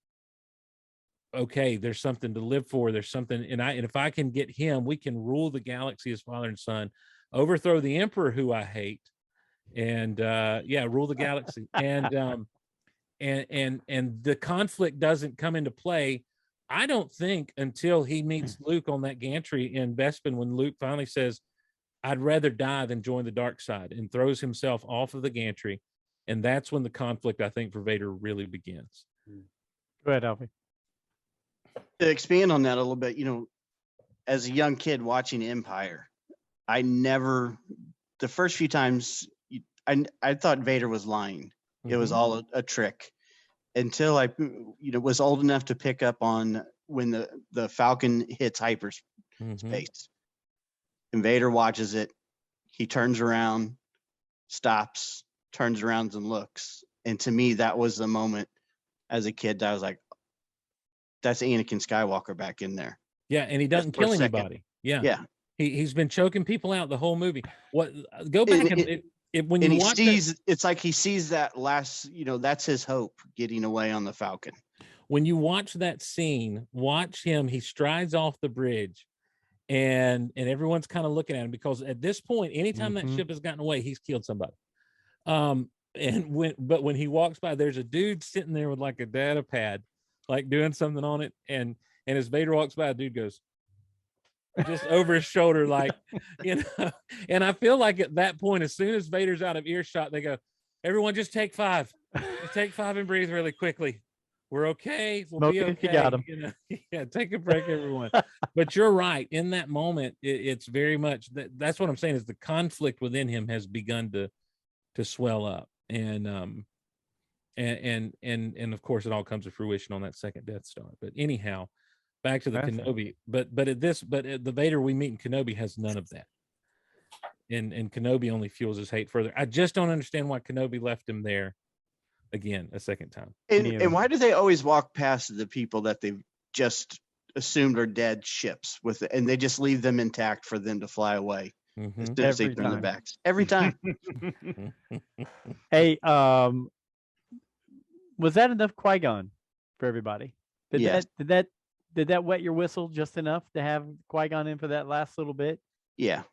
okay, there's something to live for. There's something, and if I can get him, we can rule the galaxy as father and son, overthrow the Emperor, who I hate, and rule the galaxy. And the conflict doesn't come into play, I don't think, until he meets Luke on that gantry in Bespin, when Luke finally says, I'd rather die than join the dark side, and throws himself off of the gantry. And that's when the conflict, I think, for Vader really begins. Go ahead, Alfie. To expand on that a little bit, as a young kid watching Empire, the first few times, I thought Vader was lying. It was all a trick, until I, was old enough to pick up on when the Falcon hits hyperspace. And Vader watches it. He turns around, stops, turns around and looks. And to me, that was the moment as a kid that I was like, that's Anakin Skywalker back in there. Yeah, and he doesn't kill anybody. Yeah. He's been choking people out the whole movie. Go back when you watch it's like he sees that last, that's his hope, getting away on the Falcon. When you watch that scene, watch him, he strides off the bridge, and everyone's kind of looking at him, because at this point, anytime that ship has gotten away, he's killed somebody. But when he walks by, there's a dude sitting there with like a data pad, like doing something on it, and as Vader walks by, a dude goes just over his shoulder, like, and I feel like at that point, as soon as Vader's out of earshot, they go, everyone just take 5. Just take 5 and breathe really quickly. We're okay. We'll be okay. You got him. Yeah, take a break, everyone. But you're right. In that moment, it's very much that's what I'm saying, is the conflict within him has begun to swell up, and of course it all comes to fruition on that second Death Star. But anyhow, back to the Kenobi. But the Vader we meet in Kenobi has none of that, and Kenobi only fuels his hate further. I just don't understand why Kenobi left him there again a second time. And why do they always walk past the people that they've just assumed are dead ships and they just leave them intact for them to fly away? Instead of they turn their backs every time. Hey, was that enough Qui-Gon for everybody? Did that wet your whistle just enough to have Qui-Gon in for that last little bit? Yeah.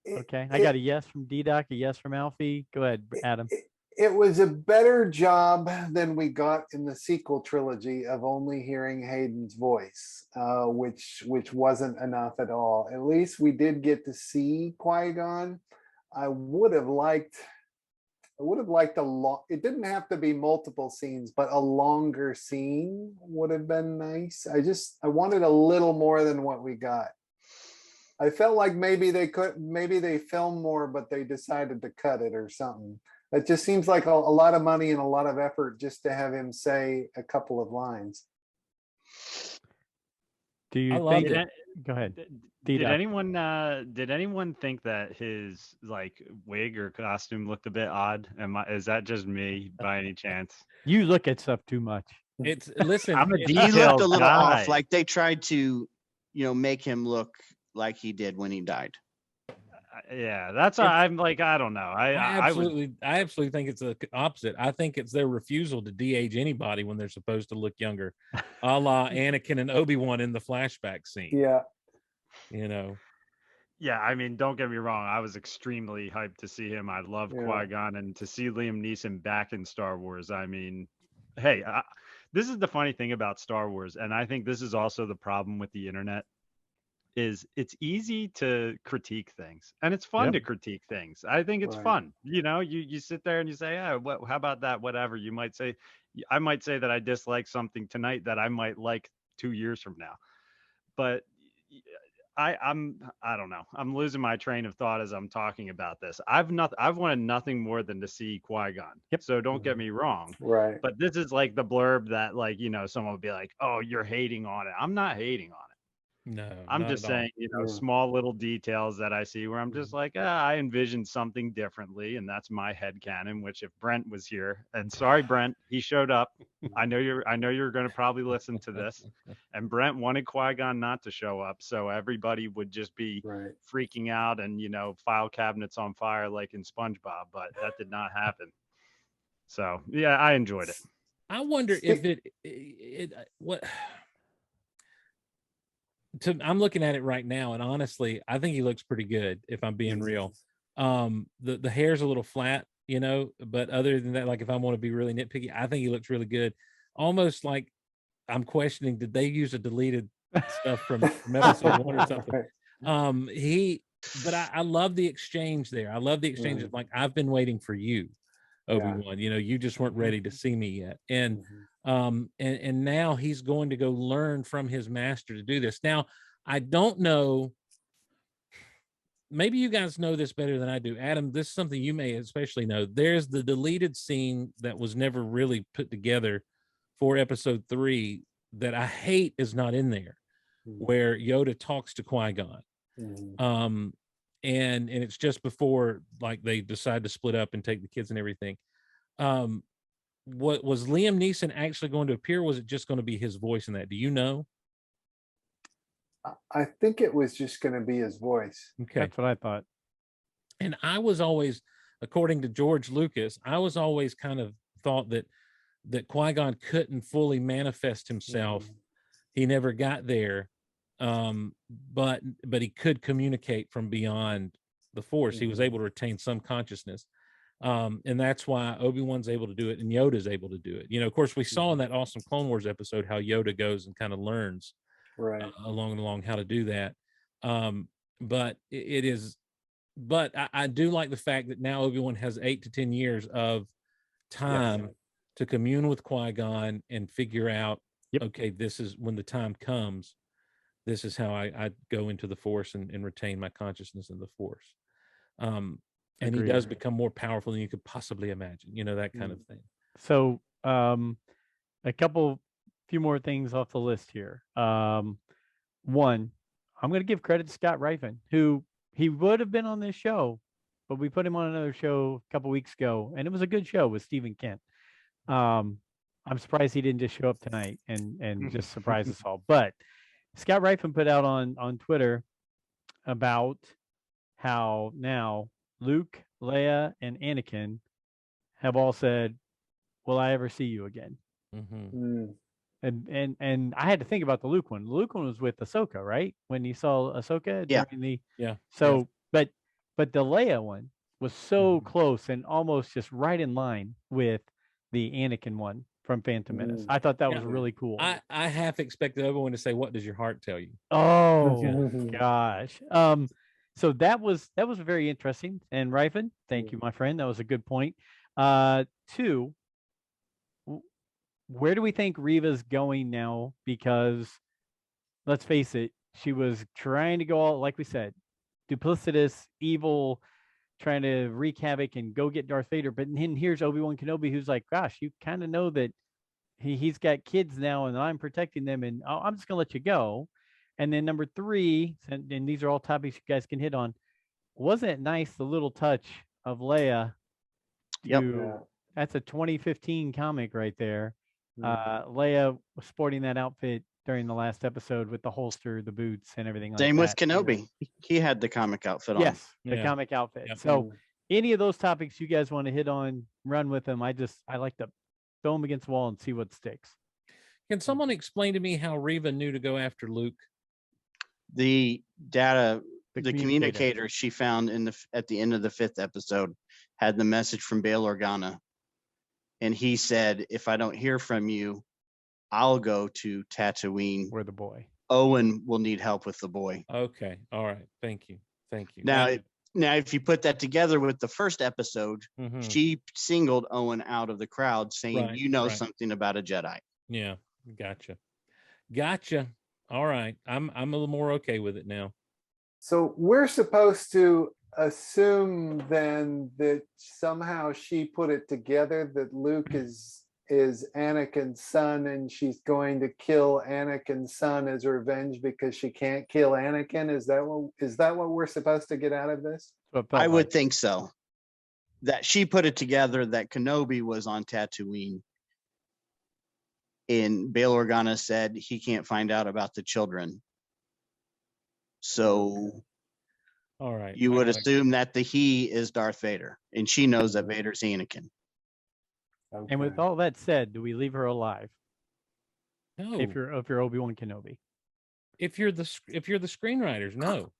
Okay. I got a yes from DDoc, a yes from Alfie. Go ahead, Adam. It was a better job than we got in the sequel trilogy of only hearing Hayden's voice, which wasn't enough at all. At least we did get to see Qui-Gon. I would have liked it didn't have to be multiple scenes, but a longer scene would have been nice. I wanted a little more than what we got. I felt like maybe they filmed more, but they decided to cut it or something. It just seems like a lot of money and a lot of effort just to have him say a couple of lines. Do you think that? Go ahead. Did anyone think that his like wig or costume looked a bit odd? Is that just me by any chance? You look at stuff too much. Listen, I'm a he looked a little off. Like they tried to make him look like he did when he died. Yeah, that's why I'm like, I don't know. I absolutely think it's the opposite. I think it's their refusal to de-age anybody when they're supposed to look younger, a la Anakin and Obi-Wan in the flashback scene. Yeah. Yeah, I mean, don't get me wrong. I was extremely hyped to see him. I love Qui-Gon, and to see Liam Neeson back in Star Wars. I mean, hey, this is the funny thing about Star Wars, and I think this is also the problem with the internet. Is it's easy to critique things, and it's fun to critique things. I think it's fun. You sit there and you say, how about that? Whatever. I might say that I dislike something tonight that I might like 2 years from now. But I don't know. I'm losing my train of thought as I'm talking about this. I've wanted nothing more than to see Qui-Gon. Yep. So don't get me wrong. Right. But this is like the blurb that someone would be like, oh, you're hating on it. I'm not hating on it. No, I'm just saying, small little details that I see where I'm just like, I envisioned something differently, and that's my headcanon. Which, if Brent was here, and sorry, Brent, he showed up. I know you're going to probably listen to this, and Brent wanted Qui-Gon not to show up, so everybody would just be freaking out and file cabinets on fire like in SpongeBob, but that did not happen. So yeah, I enjoyed it. I wonder if I'm looking at it right now, and honestly, I think he looks pretty good, if I'm being real. The hair's a little flat, but other than that, like if I want to be really nitpicky, I think he looks really good. Almost like I'm questioning, did they use a deleted stuff from episode 1 or something? But I love the exchange there. I love the exchange of like, I've been waiting for you, Obi-Wan. You just weren't ready to see me yet. And now he's going to go learn from his master to do this. Now, I don't know. Maybe you guys know this better than I do. Adam, this is something you may especially know. There's the deleted scene that was never really put together for episode 3 that I hate is not in there, where Yoda talks to Qui-Gon. And it's just before like they decide to split up and take the kids and everything. What was Liam Neeson actually going to appear? Was it just going to be his voice in that? Do you know? I think it was just going to be his voice. Okay, that's what I thought. And I was always, according to George Lucas, I was always kind of thought that Qui-Gon couldn't fully manifest himself. He never got there, but he could communicate from beyond the Force. He was able to retain some consciousness. And that's why Obi-Wan's able to do it and Yoda's able to do it. Of course, we saw in that awesome Clone Wars episode how Yoda goes and kind of learns along how to do that. But I do like the fact that now Obi-Wan has 8 to 10 years of time to commune with Qui-Gon and figure out, okay, this is when the time comes, this is how I go into the Force and retain my consciousness in the Force. And he does become more powerful than you could possibly imagine, that kind of thing. So few more things off the list here. One, I'm going to give credit to Scott Rifen, who he would have been on this show, but we put him on another show a couple weeks ago, and it was a good show with Stephen Kent. I'm surprised he didn't just show up tonight and just surprise us all. But Scott Rifen put out on Twitter about how now Luke, Leia, and Anakin have all said, "Will I ever see you again?" And I had to think about the Luke one. The Luke one was with Ahsoka, right? When you saw Ahsoka during the but the Leia one was so close and almost just right in line with the Anakin one from Phantom Menace. I thought that was really cool. I half expected everyone to say, "What does your heart tell you?" Oh gosh. So that was very interesting. And Rifen, thank you, my friend. That was a good point. 2, where do we think Riva's going now? Because let's face it, she was trying to go all, like we said, duplicitous, evil, trying to wreak havoc and go get Darth Vader. But then here's Obi-Wan Kenobi, who's like, gosh, you kind of know that he's got kids now and I'm protecting them, and I'm just going to let you go. And then number 3, and these are all topics you guys can hit on. Wasn't it nice, the little touch of Leia? That's a 2015 comic right there. Leia was sporting that outfit during the last episode with the holster, the boots, and everything like Same with that. Kenobi. He had the comic outfit on. Yes, the Yeah. comic outfit. Yep. So any of those topics you guys want to hit on, run with them. I like to throw them against the wall and see what sticks. Can someone explain to me how Riva knew to go after Luke? The data, the communicator. communicator she found at the end of the 5th episode had the message from Bail Organa, and he said, "If I don't hear from you, I'll go to Tatooine. Where the boy. Owen will need help with the boy." Okay. All right. Thank you. Now, if you put that together with the first episode, Mhm. she singled Owen out of the crowd, saying, Right, "You know right. something about a Jedi." Yeah. Gotcha. All right. I'm a little more okay with it now. So we're supposed to assume then that somehow she put it together that Luke is Anakin's son, and she's going to kill Anakin's son as revenge because she can't kill Anakin. Is that what we're supposed to get out of this? I would think so. That she put it together that Kenobi was on Tatooine, and Bail Organa said he can't find out about the children. So All right. you would assume that the he is Darth Vader, and she knows that Vader's Anakin. And with all that said, do we leave her alive? No. If you're Obi-Wan Kenobi. If you're the screenwriters, no.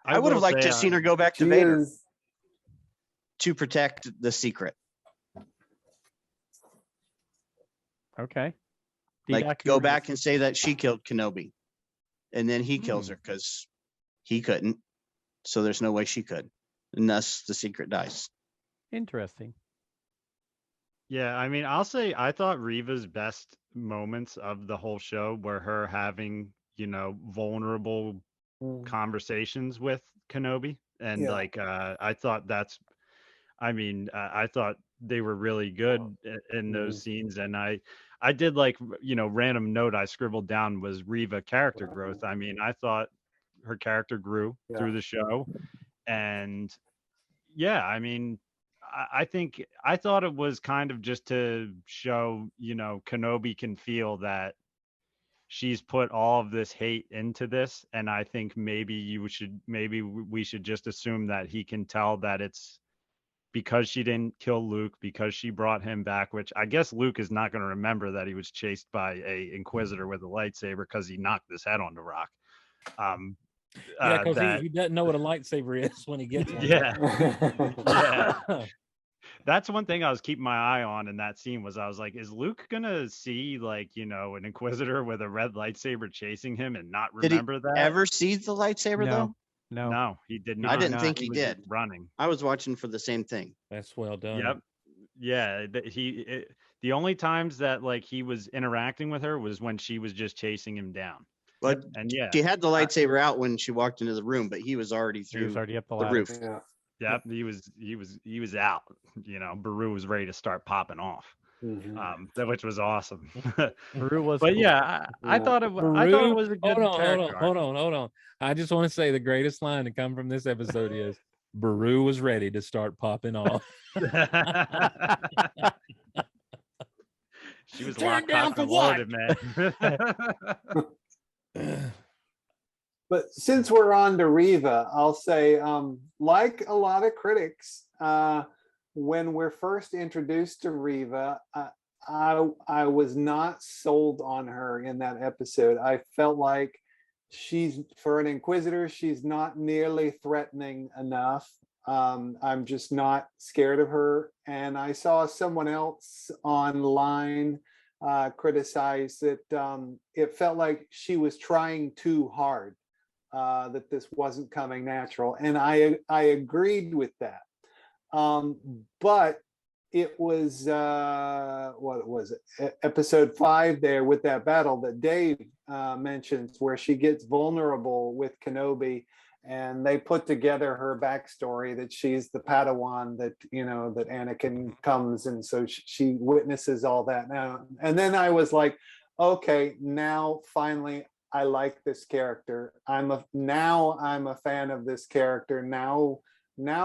I would have liked to have seen her go back to She Vader is- to protect the secret. Okay. Like DDoc, you go were back gonna- and say that she killed Kenobi, and then he kills her because he couldn't. So there's no way she could, and thus the secret dies. Interesting. Yeah, I mean, I'll say I thought Riva's best moments of the whole show were her having, vulnerable conversations with Kenobi. And Yeah. I thought I thought they were really good in those scenes. And I did random note I scribbled down was Riva character growth. I mean, I thought her character grew through the show. And yeah, I mean, I think I thought it was kind of just to show, Kenobi can feel that she's put all of this hate into this. And I think maybe we should just assume that he can tell that it's because she didn't kill Luke, because she brought him back, which I guess Luke is not going to remember that he was chased by a Inquisitor with a lightsaber because he knocked his head on the rock. Yeah, because he doesn't know what a lightsaber is when he gets one. Yeah. That's one thing I was keeping my eye on in that scene was I was like, is Luke gonna see an Inquisitor with a red lightsaber chasing him and not remember that? Ever see the lightsaber though? No, he did not. I didn't think he was did. Running. I was watching for the same thing. That's well done. Yep. Yeah. The only times that he was interacting with her was when she was just chasing him down. But And yeah, she had the lightsaber out when she walked into the room, but he was already He through was already up the the ladder. roof. Yeah. yep, he was out. Beru was ready to start popping off. Which was awesome. Peru was But cool. yeah, I thought it was a good character. Hold on. I just want to say the greatest line to come from this episode is Beru was ready to start popping off. She was Turn locked down cocked for and what? loaded, man. But since we're on to Riva, I'll say, like a lot of critics, when we're first introduced to Riva, I was not sold on her in that episode. I felt like for an Inquisitor, she's not nearly threatening enough. I'm just not scared of her. And I saw someone else online criticize that it felt like she was trying too hard, that this wasn't coming natural. And I agreed with that. But it was, what was it? Episode 5 there with that battle that Dave mentions, where she gets vulnerable with Kenobi, and they put together her backstory that she's the Padawan that Anakin comes, and so she witnesses all that now. And then I was like, okay, now finally I like this character. I'm a fan of this character. Now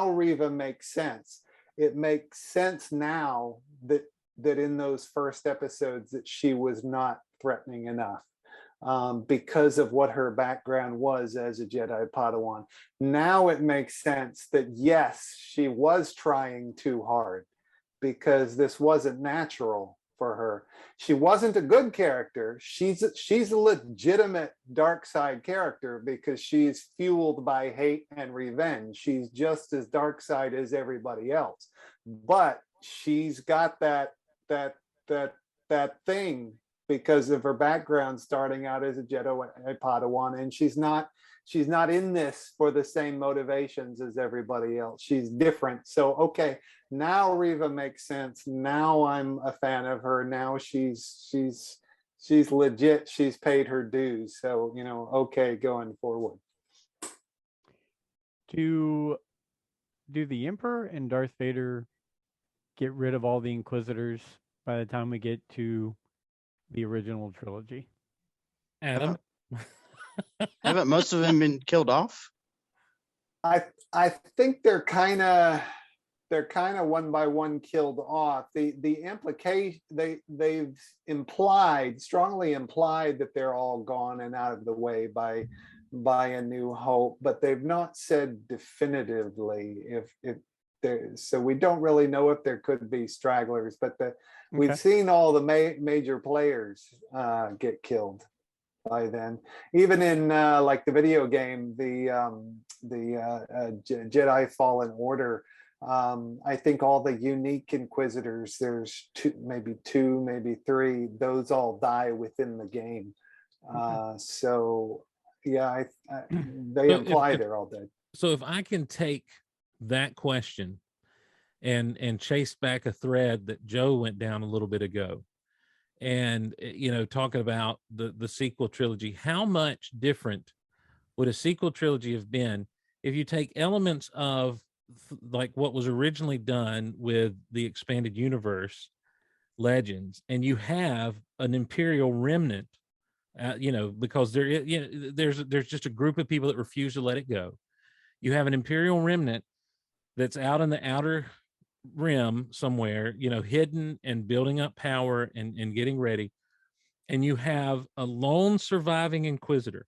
Riva makes sense. It makes sense now that that in those first episodes that she was not threatening enough, because of what her background was as a Jedi Padawan. Now it makes sense that yes, she was trying too hard, because this wasn't natural for her. She wasn't a good character. She's a legitimate dark side character because she's fueled by hate and revenge. She's just as dark side as everybody else, but she's got that thing because of her background starting out as a Jedi Padawan, and she's not in this for the same motivations as everybody else. She's different. So okay, now Riva makes sense. Now I'm a fan of her. Now she's legit. She's paid her dues. So, you know, okay, going forward. Do the Emperor and Darth Vader get rid of all the Inquisitors by the time we get to the original trilogy? Adam? Haven't most of them been killed off? I think they're kind of one by one killed off. The implication they've strongly implied that they're all gone and out of the way by A New Hope, but they've not said definitively if there. So we don't really know if there could be stragglers, but we've seen all the major players get killed by then. Even in like the video game, the Jedi Fallen Order, I think all the unique Inquisitors, there's two, maybe three, those all die within the game. So yeah, they imply they're all dead. So if I can take that question and chase back a thread that Joe went down a little bit ago, and you know, talking about the sequel trilogy, how much different would a sequel trilogy have been if you take elements of like what was originally done with the expanded universe Legends, and you have an Imperial remnant, you know, because there's just a group of people that refuse to let it go. You have an Imperial remnant that's out in the outer rim somewhere, you know, hidden and building up power and getting ready. And you have a lone surviving Inquisitor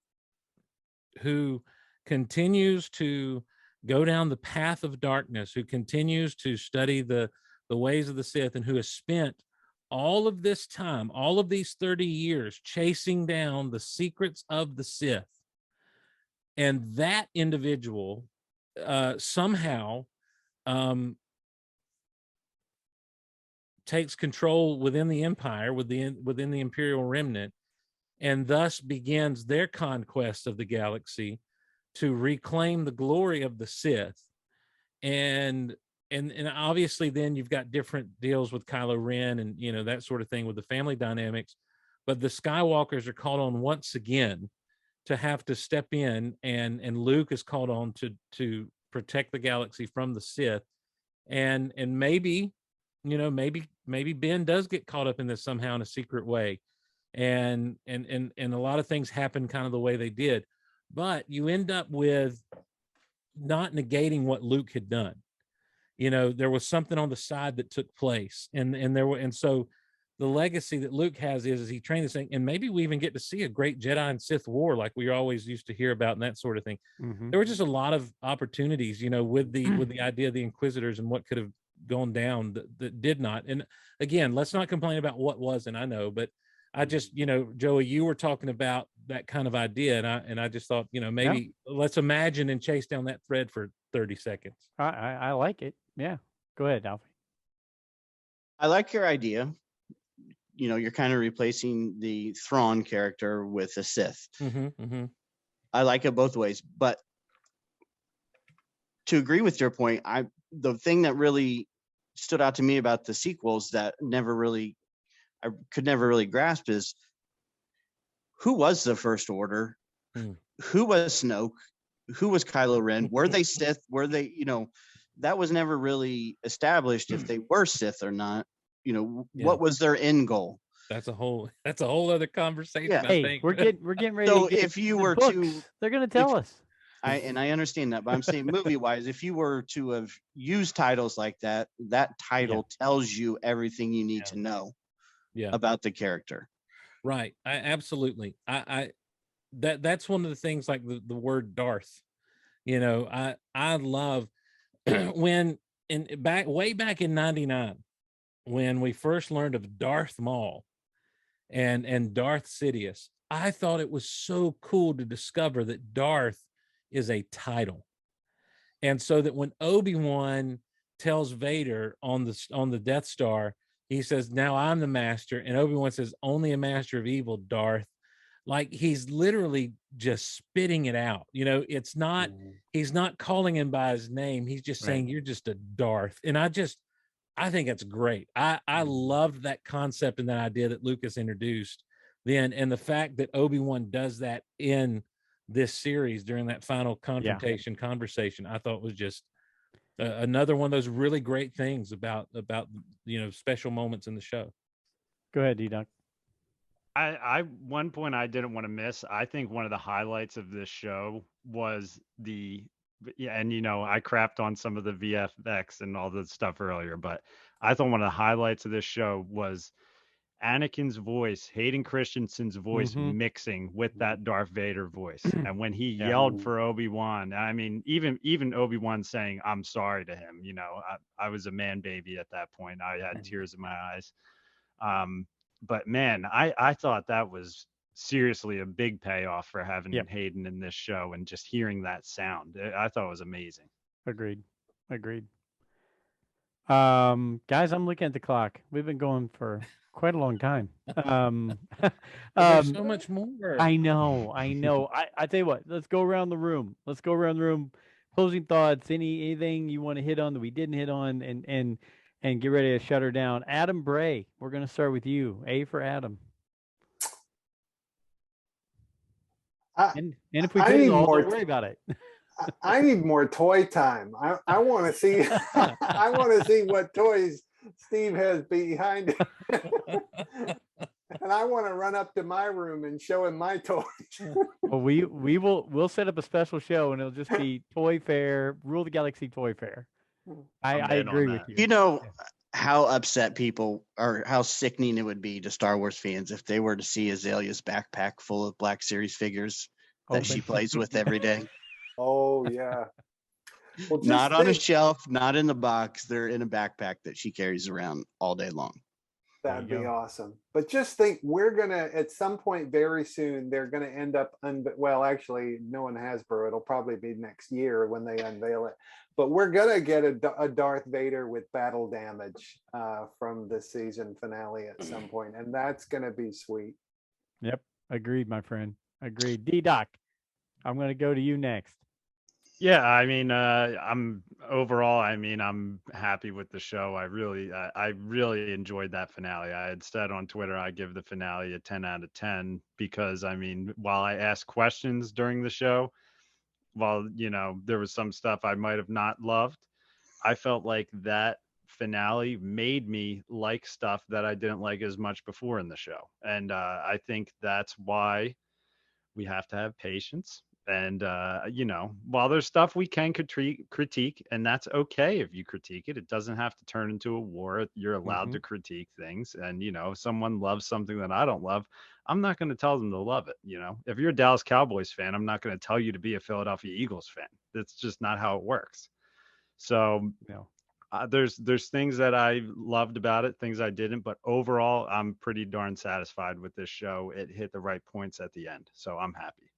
who continues to go down the path of darkness, who continues to study the ways of the Sith, and who has spent all of this time, all of these 30 years chasing down the secrets of the Sith. And that individual somehow takes control within the Empire, within the Imperial remnant, and thus begins their conquest of the galaxy to reclaim the glory of the Sith. And obviously then you've got different deals with Kylo Ren and, you know, that sort of thing with the family dynamics. But the Skywalkers are called on once again to have to step in, and Luke is called on to protect the galaxy from the Sith. And maybe, you know, maybe Ben does get caught up in this somehow in a secret way. And a lot of things happen kind of the way they did. But you end up with not negating what Luke had done. You know, there was something on the side that took place, and so the legacy that Luke has is he trained this thing, and maybe we even get to see a great Jedi and Sith war like we always used to hear about and that sort of thing. There were just a lot of opportunities, you know, with the idea of the Inquisitors and what could have gone down that did not. And again, let's not complain about what wasn't. I know, but I just, you know, Joey, you were talking about that kind of idea, and I just thought, you know, maybe let's imagine and chase down that thread for 30 seconds. I like it. Yeah, go ahead, Alfie. I like your idea. You know, you're kind of replacing the Thrawn character with a Sith. I like it both ways, but to agree with your point, the thing that really stood out to me about the sequels that I could never really grasp is who was the First Order, who was Snoke, who was Kylo Ren, were they Sith, were they, you know, that was never really established if they were Sith or not. You know, what was their end goal? That's a whole other conversation. Yeah. I think. We're getting ready. So to get if you the were books. to, they're going to tell us. I understand that, but I'm saying movie wise, if you were to have used titles like that, that title tells you everything you need to know about the character. Right. Absolutely. That's one of the things, like the word Darth. I love when way back in '99, when we first learned of Darth Maul and Darth Sidious, I thought it was so cool to discover that Darth is a title. And so that when Obi-Wan tells Vader on the Death Star, he says, "Now I'm the master," and Obi-Wan says, "Only a master of evil, Darth." Like, he's literally just spitting it out. It's not, he's not calling him by his name. He's just saying, "You're just a Darth." And I think that's great. I loved that concept and that idea that Lucas introduced then. And the fact that Obi-Wan does that in this series during that final confrontation conversation, I thought was just another one of those really great things about special moments in the show. Go ahead, DDoc. I one point I didn't want to miss. I think one of the highlights of this show was and I crapped on some of the VFX and all the stuff earlier, but I thought one of the highlights of this show was Anakin's voice, Hayden Christensen's voice, mixing with that Darth Vader voice. And when he yelled for Obi-Wan, I mean, even Obi-Wan saying, "I'm sorry" to him, I was a man baby at that point. I had tears in my eyes. But man, I thought that was seriously a big payoff for having Hayden in this show, and just hearing that sound. I thought it was amazing. Agreed. Guys, I'm looking at the clock. We've been going for quite a long time. There's so much more. I know. I tell you what, let's go around the room. Closing thoughts, anything you want to hit on that we didn't hit on, and get ready to shut her down. Adam Bray, we're going to start with you. A for Adam. And if we fizzle, don't worry about it. I need more toy time. I want to see I want to see what toys Steve has behind it. And I want to run up to my room and show him my toys. Well, we'll set up a special show, and it'll just be Toy Fair, Rule the Galaxy Toy Fair. I agree with you. You know how upset people, or how sickening it would be to Star Wars fans if they were to see Azalea's backpack full of Black Series figures that she plays with every day. Oh, yeah. Well, not on a shelf, not in the box. They're in a backpack that she carries around all day long. That'd be awesome. But just think, we're going to, at some point very soon, they're going to end up, well, actually, no one Hasbro. It'll probably be next year when they unveil it. But we're going to get a Darth Vader with battle damage from the season finale at some point. And that's going to be sweet. Yep. Agreed, my friend. Agreed. DDoc, I'm going to go to you next. Yeah, I mean, I'm happy with the show. I really enjoyed that finale. I had said on Twitter I give the finale a 10 out of 10 because, I mean, while I asked questions during the show, while, there was some stuff I might have not loved, I felt like that finale made me like stuff that I didn't like as much before in the show. And I think that's why we have to have patience. And, while there's stuff we can critique, and that's okay if you critique it, it doesn't have to turn into a war. You're allowed to critique things. And, if someone loves something that I don't love, I'm not going to tell them to love it. If you're a Dallas Cowboys fan, I'm not going to tell you to be a Philadelphia Eagles fan. That's just not how it works. So, there's things that I loved about it, things I didn't, but overall, I'm pretty darn satisfied with this show. It hit the right points at the end. So I'm happy.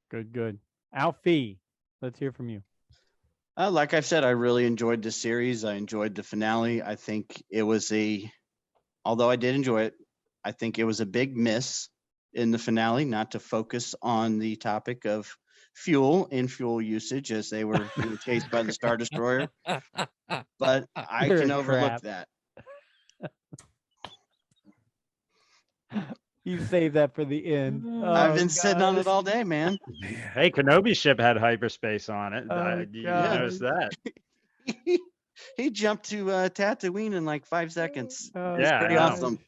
Good. Alfie, let's hear from you. Like I've said, I really enjoyed this series. I enjoyed the finale. I think it was although I did enjoy it, I think it was a big miss in the finale not to focus on the topic of fuel and fuel usage as they were being chased by the Star Destroyer. But I can overlook that. You save that for the end. I've been sitting on it all day, man. Hey, Kenobi's ship had hyperspace on it. You noticed that? He jumped to Tatooine in like 5 seconds. Oh, it's pretty awesome.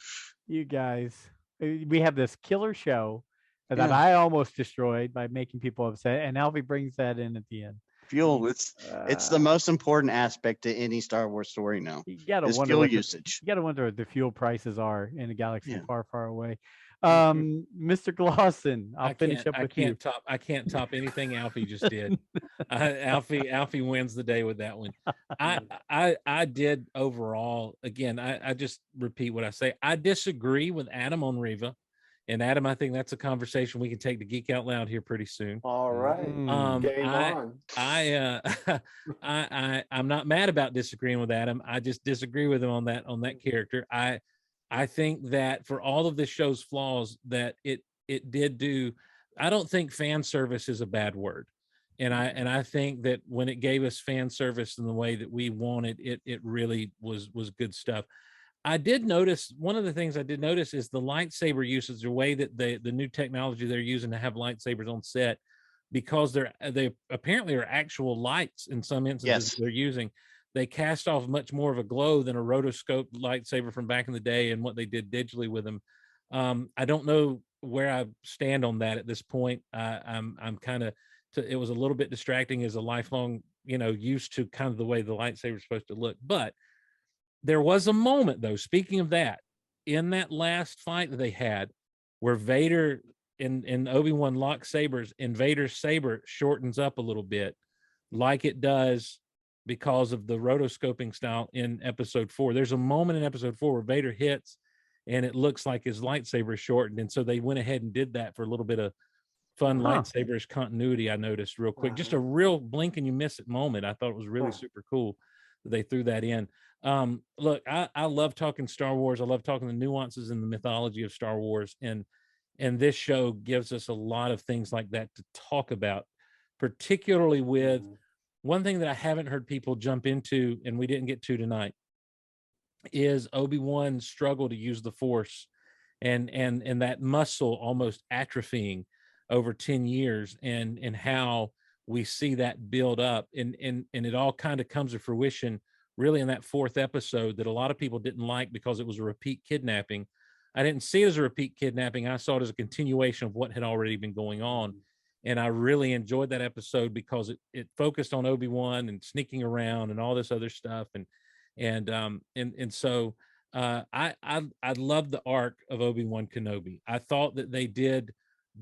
You guys, we have this killer show. that I almost destroyed by making people upset. And Alfie brings that in at the end. Fuel, it's the most important aspect to any Star Wars story now. You gotta is wonder fuel what usage. You gotta wonder what the fuel prices are in a galaxy Yeah. far, far away. Mr. Glosson, I'll finish up with you. I can't top anything Alfie just did. Alfie wins the day with that one. I did overall. Again, I just repeat what I say. I disagree with Adam on Riva, and Adam, I think that's a conversation we can take to Geek Out Loud here pretty soon. All right. Game on. I'm not mad about disagreeing with Adam. I just disagree with him on that character. I think that for all of this show's flaws, that it did do. I don't think fan service is a bad word, and I think that when it gave us fan service in the way that we wanted, it really was good stuff. I did notice, one of the things I did notice is the lightsaber usage, the way that the new technology they're using to have lightsabers on set, because they apparently are actual lights in some instances. They're using. They cast off much more of a glow than a rotoscope lightsaber from back in the day and what they did digitally with them. I don't know where I stand on that at this point. I'm kind of, it was a little bit distracting as a lifelong, used to kind of the way the lightsaber is supposed to look. But there was a moment, though, speaking of that, in that last fight that they had, where Vader and Obi-Wan lock sabers, and Vader's saber shortens up a little bit, like it does because of the rotoscoping style in episode 4. There's a moment in episode 4 where Vader hits and it looks like his lightsaber is shortened. And so they went ahead and did that for a little bit of fun lightsabers continuity. I noticed real quick, just a real blink and you miss it moment. I thought it was really super cool that they threw that in. Look, I love talking Star Wars. I love talking the nuances and the mythology of Star Wars. And this show gives us a lot of things like that to talk about, particularly with one thing that I haven't heard people jump into, and we didn't get to tonight, is Obi-Wan's struggle to use the Force and that muscle almost atrophying over 10 years and how we see that build up. And it all kind of comes to fruition really in that 4th episode that a lot of people didn't like because it was a repeat kidnapping. I didn't see it as a repeat kidnapping. I saw it as a continuation of what had already been going on. And I really enjoyed that episode because it focused on Obi-Wan and sneaking around and all this other stuff. And so I loved the arc of Obi-Wan Kenobi. I thought that they did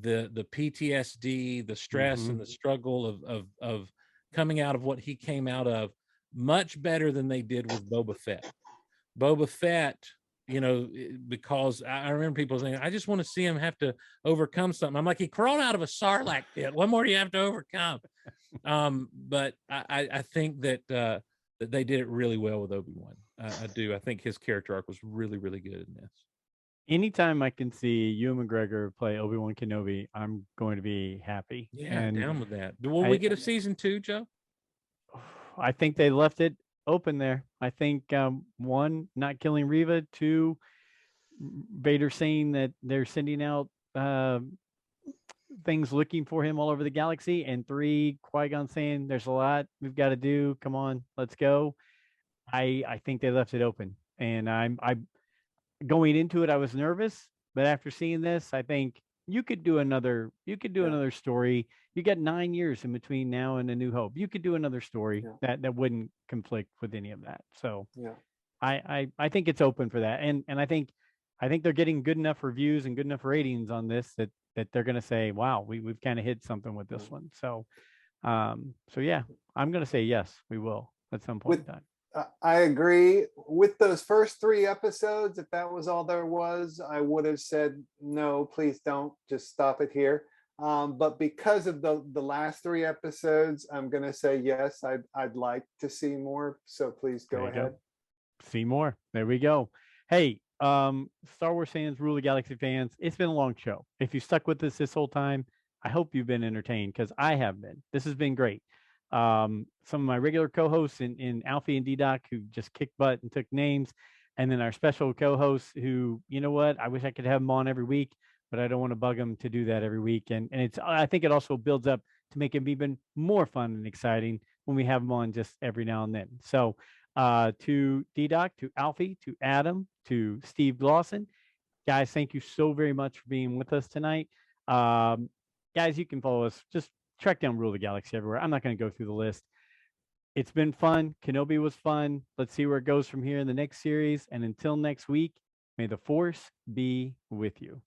the PTSD, the stress and the struggle of coming out of what he came out of much better than they did with Boba Fett. Boba Fett, because I remember people saying, I just want to see him have to overcome something. I'm like, he crawled out of a Sarlacc pit. What more do you have to overcome? But I think that they did it really well with Obi-Wan. I do. I think his character arc was really, really good in this. Anytime I can see Ewan McGregor play Obi-Wan Kenobi, I'm going to be happy. Yeah, and down with that. Will we get a season 2, Joe? I think they left it open there. I think 1, not killing Riva, 2, Vader saying that they're sending out things looking for him all over the galaxy, and 3, Qui-Gon saying there's a lot we've got to do. Come on, let's go. I think they left it open, and I'm going into it. I was nervous, but after seeing this, I think you could do another story. You got 9 years in between now and A New Hope. You could do another story that wouldn't conflict with any of that. So I think it's open for that. And I think they're getting good enough reviews and good enough ratings on this that they're going to say, wow, we've kind of hit something with this one. So yeah, I'm going to say yes, we will at some point in time. I agree with those first 3 episodes. If that was all there was, I would have said, no, please don't, just stop it here. But because of the last 3 episodes, I'm going to say, yes, I'd like to see more. So please go ahead. See more. There we go. Hey, Star Wars fans, Rule the Galaxy fans, it's been a long show. If you stuck with us this whole time, I hope you've been entertained, because I have been. This has been great. Some of my regular co-hosts in Alfie and DDoc, who just kicked butt and took names, and then our special co-hosts who, you know what, I wish I could have them on every week, but I don't want to bug them to do that every week. And I think it also builds up to make them even more fun and exciting when we have them on just every now and then. So to DDoc, to Alfie, to Adam, to Steve Glosson, guys, thank you so very much for being with us tonight. Guys, you can follow us. Just track down Rule the Galaxy everywhere. I'm not going to go through the list. It's been fun. Kenobi was fun. Let's see where it goes from here in the next series. And until next week, may the Force be with you.